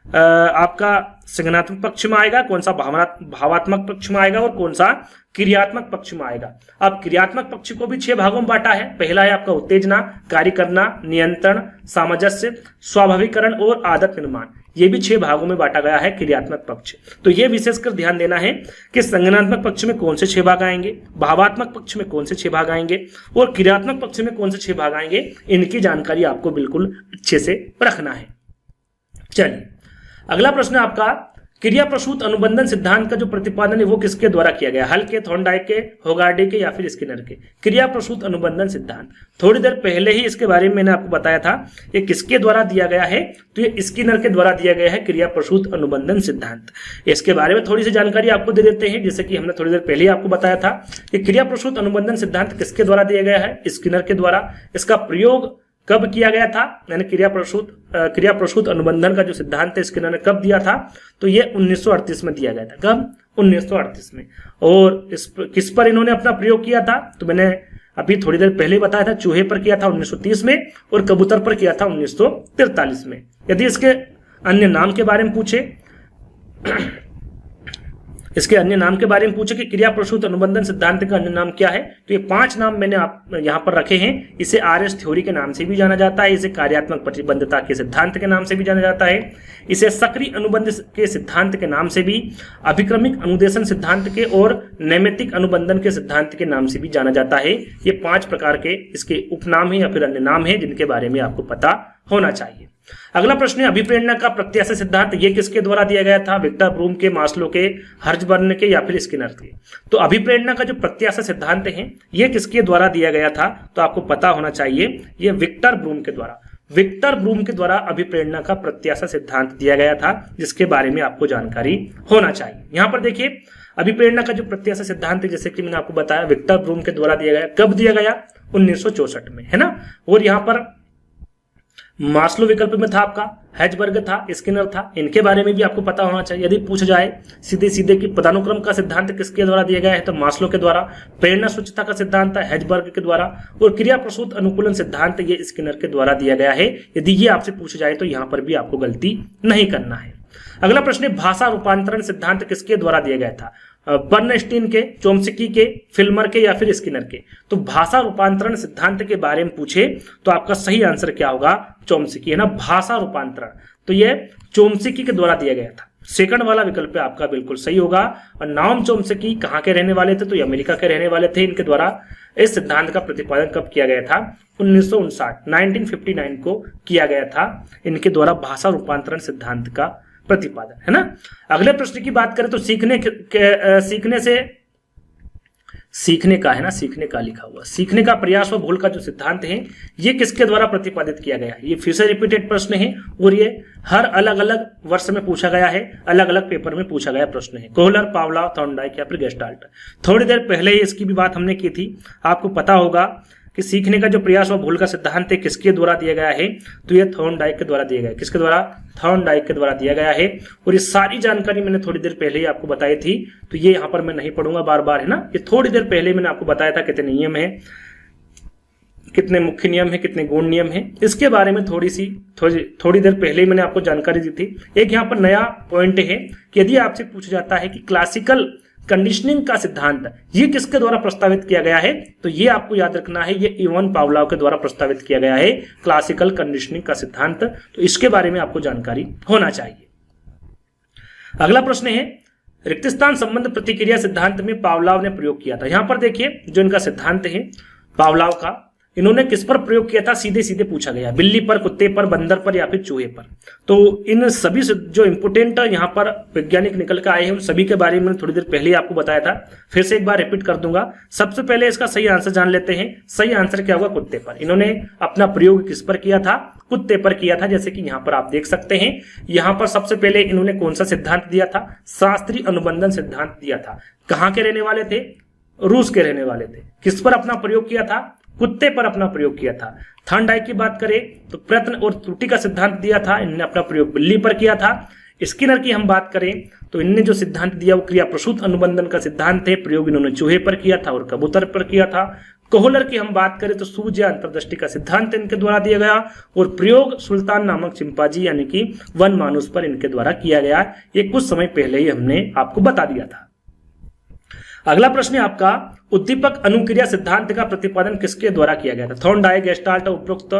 आपका संज्ञानात्मक पक्ष में आएगा, कौन सा भावात्मक पक्ष में आएगा और कौन सा क्रियात्मक पक्ष में आएगा। अब क्रियात्मक पक्ष को भी 6 भागों में बांटा है। पहला है आपका उत्तेजना, कार्य करना, नियंत्रण, सामंजस्य, स्वाभाविकरण और आदत निर्माण। ये भी 6 भागों में बांटा गया है क्रियात्मक पक्ष। तो ये विशेषकर ध्यान देना है कि संज्ञानात्मक पक्ष में कौन से 6 भाग आएंगे, भावात्मक पक्ष में कौन से 6 भाग आएंगे और क्रियात्मक पक्ष में कौन से 6 भाग आएंगे, इनकी जानकारी आपको बिल्कुल अच्छे से रखना है। चलिए अगला प्रश्न है आपका, क्रिया प्रसूत अनुबंधन सिद्धांत का जो प्रतिपादन है वो किसके द्वारा किया गया, हल के, थॉर्नडाइक के, होगार्डी के या फिर स्किनर के। क्रिया प्रसूत अनुबंधन सिद्धांत थोड़ी देर पहले ही इसके बारे में मैंने आपको बताया था, ये किसके द्वारा दिया गया है, तो ये स्किनर के द्वारा दिया गया है क्रिया प्रसूत अनुबंधन सिद्धांत। इसके बारे में थोड़ी सी जानकारी आपको दे देते हैं। जैसे कि हमने थोड़ी देर पहले ही आपको बताया था कि क्रिया प्रसूत अनुबंधन सिद्धांत किसके द्वारा दिया गया है, स्किनर के द्वारा। इसका प्रयोग कब किया गया था, यानी क्रिया प्रसूत अनुबंधन का जो सिद्धांत है स्किनर ने कब दिया था, तो ये 1938 में दिया गया था। कब, 1938 में। और किस पर इन्होंने अपना प्रयोग किया था, तो मैंने अभी थोड़ी देर पहले बताया था, चूहे पर किया था 1930 में और कबूतर पर किया था 1943 में। यदि इसके अन्य नाम के बारे में पूछे, इसके अन्य नाम के बारे में पूछे कि क्रिया प्रसूत अनुबंधन सिद्धांत का अन्य नाम क्या है, तो ये 5 नाम मैंने आप यहां पर रखे हैं। इसे आरएस थ्योरी के नाम से भी जाना जाता है, इसे कार्यात्मक प्रतिबद्धता के सिद्धांत के नाम से भी जाना जाता है, इसे सक्रिय अनुबंध के सिद्धांत के नाम से भी, अभिक्रमिक अनुदेशन सिद्धांत के और नैमित्तिक अनुबंधन के सिद्धांत के नाम से भी जाना जाता है। ये 5 प्रकार के इसके उपनाम है या फिर अन्य नाम है जिनके बारे में आपको पता होना चाहिए। अगला प्रश्न है अभिप्रेरणा का प्रत्याशा सिद्धांत, ये किसके द्वारा दिया गया था, विक्टर ब्रूम के, मास्लो के, हर्ट्जबर्ग के या फिर स्किनर के। तो अभिप्रेरणा का जो प्रत्याशा सिद्धांत है ये किसके द्वारा दिया गया था, तो आपको पता होना चाहिए ये विक्टर ब्रूम के द्वारा। विक्टर ब्रूम के द्वारा अभिप्रेरणा का प्रत्याशा सिद्धांत दिया गया था, जिसके बारे में आपको जानकारी होना चाहिए। यहां पर देखिए अभिप्रेरणा का जो प्रत्याशा सिद्धांत है, जैसे कि मैंने आपको बताया विक्टर ब्रूम के द्वारा दिया गया। कब दिया गया, 1964 में, है ना। और यहां पर मास्लो विकल्प में था आपका, हर्ट्जबर्ग था, स्किनर था। इनके बारे में भी आपको पता होना चाहिए। यदि पूछा जाए सीधे सीधे कि पदानुक्रम का सिद्धांत किसके द्वारा दिया गया है, तो मास्लो के द्वारा। प्रेरणा सूचिता का सिद्धांत है हर्ट्जबर्ग के द्वारा और क्रिया प्रसूत अनुकूलन सिद्धांत ये स्किनर के द्वारा दिया गया है। यदि ये आपसे पूछा जाए तो यहां पर भी आपको गलती नहीं करना है। अगला प्रश्न है भाषा रूपांतरण सिद्धांत किसके द्वारा दिया गया था, बर्नस्टीन के, चोम्स्की के, फिल्मर के या फिर स्किनर के। तो भाषा रूपांतरण सिद्धांत के बारे में पूछे तो आपका सही आंसर क्या होगा, चोम्स्की, है ना। भाषा रूपांतरण तो ये चोम्स्की के द्वारा दिया गया था। सेकंड वाला विकल्प आपका बिल्कुल सही होगा। और नाओम चोम्स्की कहाँ के रहने वाले थे, तो ये अमेरिका के रहने वाले थे। इनके द्वारा इस सिद्धांत का प्रतिपादन कब किया गया था, 1959 को किया गया था। इनके द्वारा भाषा रूपांतरण सिद्धांत का प्रतिपादन, है ना। अगले प्रश्न की बात करें तो सीखने का, है ना, सीखने का लिखा हुआ, सीखने का प्रयास व भूल का जो सिद्धांत है ये किसके द्वारा प्रतिपादित किया गया है। ये फिर से रिपीटेड प्रश्न है और ये हर अलग अलग वर्ष में पूछा गया है, अलग अलग पेपर में पूछा गया प्रश्न है। कोहलर, पावलोव, थॉर्नडाइक या फिर गेस्टाल्ट। थोड़ी देर पहले ही इसकी भी बात हमने की थी। आपको पता होगा कि सीखने का जो प्रयास व भूल का सिद्धांत है किसके द्वारा दिया गया है, तो ये थॉर्नडाइक के द्वारा दिया गया है। किसके द्वारा, थॉर्नडाइक के द्वारा दिया गया है। और ये सारी जानकारी मैंने थोड़ी देर पहले ही आपको बताई थी, तो ये यहां पर मैं नहीं पढ़ूंगा बार बार, है ना। ये थोड़ी देर पहले मैंने आपको बताया था कितने नियम है, कितने मुख्य नियम है, कितने गौण नियम है, इसके बारे में थोड़ी देर पहले ही मैंने आपको जानकारी दी थी। एक यहाँ पर नया पॉइंट है कि यदि आपसे पूछा जाता है कि क्लासिकल कंडीशनिंग का सिद्धांत ये किसके द्वारा प्रस्तावित किया गया है, तो ये आपको याद रखना है, ये इवान पावलोव के द्वारा प्रस्तावित किया गया है क्लासिकल कंडीशनिंग का सिद्धांत। तो इसके बारे में आपको जानकारी होना चाहिए। अगला प्रश्न है रिक्त स्थान संबंध प्रतिक्रिया सिद्धांत में पावलोव ने प्रयोग किया था। यहां पर देखिए जो इनका सिद्धांत है पावलोव का, इन्होंने किस पर प्रयोग किया था, सीधे सीधे पूछा गया, बिल्ली पर, कुत्ते पर, बंदर पर या फिर चूहे पर। तो इन सभी जो इंपोर्टेंट यहाँ पर वैज्ञानिक निकल कर आए हैं उन सभी के बारे में थोड़ी देर पहले ही आपको बताया था। फिर से एक बार रिपीट कर दूंगा। सबसे पहले इसका सही आंसर जान लेते हैं। सही आंसर क्या होगा, कुत्ते पर। इन्होंने अपना प्रयोग किस पर किया था, कुत्ते पर किया था। जैसे कि यहाँ पर आप देख सकते हैं, यहाँ पर सबसे पहले इन्होंने कौन सा सिद्धांत दिया था, शास्त्रीय अनुबंधन सिद्धांत दिया था। कहाँ के रहने वाले थे, रूस के रहने वाले थे। किस पर अपना प्रयोग किया था, कुत्ते पर अपना प्रयोग किया था। थॉर्नडाइक की बात करें तो प्रयत्न और त्रुटि का सिद्धांत दिया था, इन्होंने अपना प्रयोग बिल्ली पर किया था। स्किनर की हम बात करें तो इन्होंने जो सिद्धांत दिया वो क्रिया प्रसूत अनुबंधन का सिद्धांत है, प्रयोग इन्होंने चूहे पर किया था और कबूतर पर किया था। कोहलर की हम बात करें तो सूझ या अंतर्दृष्टि का सिद्धांत इनके द्वारा दिया गया, और प्रयोग सुल्तान नामक चिंपांजी यानी कि वन मानुस पर इनके द्वारा किया गया। ये कुछ समय पहले ही हमने आपको बता दिया था। अगला प्रश्न है आपका, उद्दीपक अनुक्रिया सिद्धांत का प्रतिपादन किसके द्वारा किया गया था? थॉर्नडाइक, गेस्टाल्ट, उपरोक्त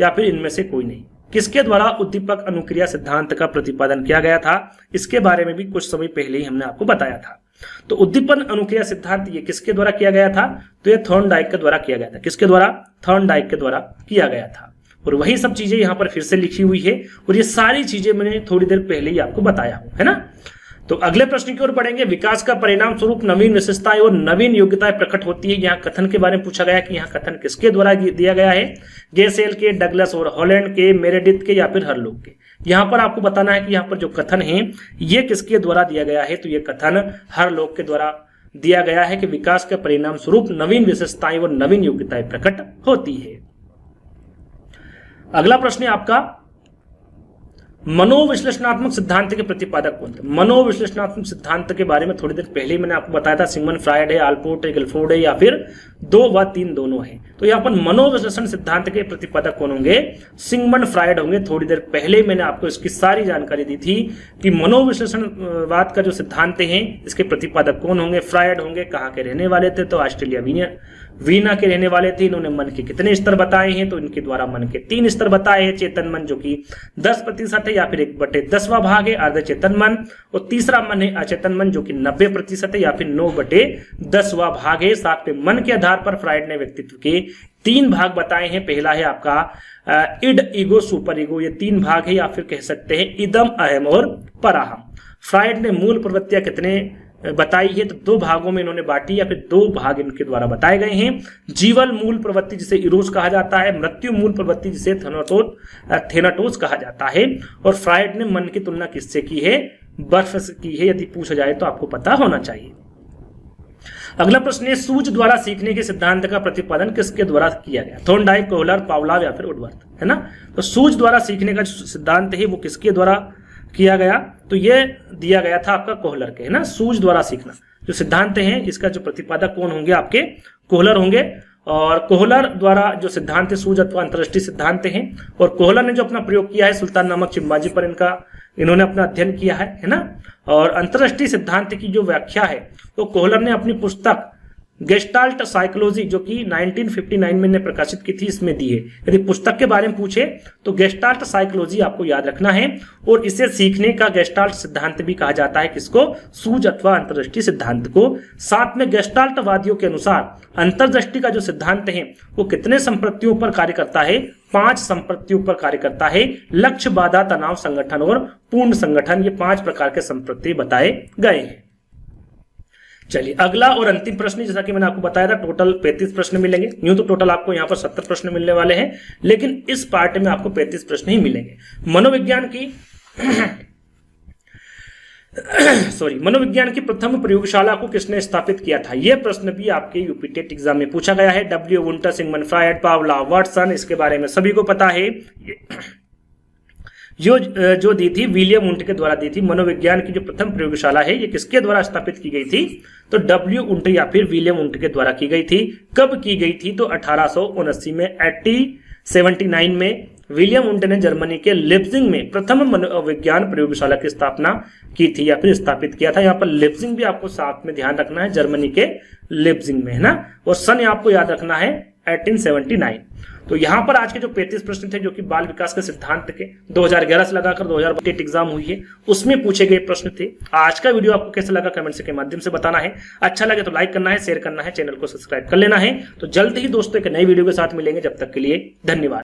या फिर इनमें से कोई नहीं? किसके द्वारा उद्दीपक अनुक्रिया सिद्धांत का प्रतिपादन किया गया था? इसके बारे में भी कुछ समय पहले ही हमने आपको बताया था। तो उद्दीपन अनुक्रिया सिद्धांत ये किसके द्वारा किया गया था? तो ये थॉर्नडाइक के द्वारा किया गया था। किसके द्वारा? थॉर्नडाइक के द्वारा किया गया था। और वही सब चीजें यहाँ पर फिर से लिखी हुई है, और ये सारी चीजें मैंने थोड़ी देर पहले ही आपको बताया हूं, है ना। तो अगले प्रश्न की ओर बढ़ेंगे। विकास का परिणाम स्वरूप नवीन विशेषताएं और नवीन योग्यताएं प्रकट होती है। यहाँ कथन के बारे में पूछा गया कि यहाँ कथन किसके द्वारा दिया गया है? गेसेल के, डगलस और हॉलैंड के, मेरेडिथ के या फिर हरलोग के? यहाँ पर आपको बताना है कि यहाँ पर जो कथन है ये किसके द्वारा दिया गया है? तो ये कथन हरलोग के द्वारा दिया गया है कि विकास के परिणाम स्वरूप नवीन विशेषताएं और नवीन योग्यताएं प्रकट होती है। अगला प्रश्न है आपका, मनोविश्लेषणात्मक सिद्धांत के प्रतिपादक कौन थे? मनोविश्लेषणात्मक सिद्धांत के बारे में थोड़ी देर पहले मैंने आपको बताया था। सिगमंड फ्रायड है, आल्पोर्ट है, गिलफोर्ड है या फिर 2 व 3 दोनों है? तो यहाँ पर मनोविश्लेषण सिद्धांत के प्रतिपादक कौन होंगे? सिगमंड फ्रायड होंगे। थोड़ी देर पहले मैंने आपको इसकी सारी जानकारी दी थी कि मनोविश्लेषणवाद का जो सिद्धांत है इसके प्रतिपादक कौन होंगे? फ्रायड होंगे। कहाँ के रहने वाले थे? तो ऑस्ट्रेलिया वीना के रहने वाले थे। इन्होंने मन के कितने स्तर बताए हैं? तो इनके द्वारा मन के 3 स्तर बताए हैं। चेतन मन जो कि 10% है या फिर 1/10वां भाग है, अर्ध चेतन मन। और तीसरा मन है अचेतन मन जो कि 90% है या फिर 9/10वां भाग है। साथ में मन के आधार पर फ्रायड ने व्यक्तित्व के 3 भाग बताए हैं। पहला है आपका इड, ईगो, सुपर ईगो। ये 3 भाग है, या फिर कह सकते हैं इदम, अहम और पराहम। फ्रायड ने मूल प्रवृत्तियां कितने बताई है? तो 2 भागों में इन्होंने बांटी, या फिर 2 भाग इनके द्वारा बताए गए हैं। जीवन मूल प्रवृत्ति जिसे इरोस कहा जाता है, मृत्यु मूल प्रवृत्ति जिसे थेनाटोस कहा जाता है। और फ्रायड ने मन की तुलना किससे की है? बर्फ से की है। यदि पूछा जाए तो आपको पता होना चाहिए। अगला प्रश्न है, सूझ द्वारा सीखने के सिद्धांत का प्रतिपादन किसके द्वारा किया गया? थॉर्नडाइक, कोहलर, पावलोव या फिर वुडवर्थ, है ना। तो सूझ द्वारा सीखने का जो सिद्धांत है वो किसके द्वारा किया गया? तो ये दिया गया था आपका कोहलर के, है ना। सूझ द्वारा सीखना जो सिद्धांत है इसका जो प्रतिपादक कौन होंगे? आपके कोहलर होंगे। और कोहलर द्वारा जो सिद्धांत है सूझ अथवा अंतर्दृष्टि सिद्धांत है, और कोहलर ने जो अपना प्रयोग किया है सुल्तान नामक चिंपांजी पर इन्होंने अपना अध्ययन किया है ना। और अंतर्दृष्टि सिद्धांत की जो व्याख्या है तो कोहलर ने अपनी पुस्तक गेस्टाल्ट साइकोलॉजी जो कि 1959 में प्रकाशित की थी इसमें दी है। यदि पुस्तक के बारे में पूछे तो गेस्टाल्ट साइकोलॉजी आपको याद रखना है, और इसे सीखने का गेस्टाल्ट सिद्धांत भी कहा जाता है। किसको? सूझ अथवा अंतर्दृष्टि सिद्धांत को। साथ में गेस्टाल्ट वादियों के अनुसार अंतर्दृष्टि का जो सिद्धांत है वो कितने संपत्तियों पर कार्य करता है? 5 संपत्तियों पर कार्य करता है। लक्ष्य, बाधा, तनाव, संगठन और पूर्ण संगठन, ये 5 प्रकार के संपत्ति बताए गए हैं। चलिए अगला और अंतिम प्रश्न, जैसा कि मैंने आपको बताया था टोटल 35 प्रश्न मिलेंगे। यूं तो टोटल आपको यहाँ पर 70 प्रश्न मिलने वाले हैं, लेकिन इस पार्ट में आपको 35 प्रश्न ही मिलेंगे। मनोविज्ञान की प्रथम प्रयोगशाला को किसने स्थापित किया था? यह प्रश्न भी आपके यूपी टेट एग्जाम में पूछा गया है। W Wundt, Sigmund Freud, Pavlov, Watson, इसके बारे में सभी को पता है। जो दी थी विलियम वुंट के द्वारा दी थी। मनोविज्ञान की जो प्रथम प्रयोगशाला है ये किसके द्वारा स्थापित की गई थी? तो डब्ल्यू वुंट या फिर विलियम वुंट के द्वारा की गई थी। कब की गई थी? तो 1879 में। 1879 में विलियम वुंट ने जर्मनी के लिप्जिंग में प्रथम मनोविज्ञान प्रयोगशाला की स्थापना की थी या फिर स्थापित किया था। यहाँ पर लिप्जिंग भी आपको साथ में ध्यान रखना है, जर्मनी के लिप्जिंग में, है ना। और सन आपको याद रखना है 1879। तो यहाँ पर आज के जो 35 प्रश्न थे जो कि बाल विकास के सिद्धांत के 2011 से लगाकर 2022 एग्जाम हुई है उसमें पूछे गए प्रश्न थे। आज का वीडियो आपको कैसा लगा कमेंट के माध्यम से बताना है। अच्छा लगे तो लाइक करना है, शेयर करना है, चैनल को सब्सक्राइब कर लेना है। तो जल्द ही दोस्तों एक नई वीडियो के साथ मिलेंगे, जब तक के लिए धन्यवाद।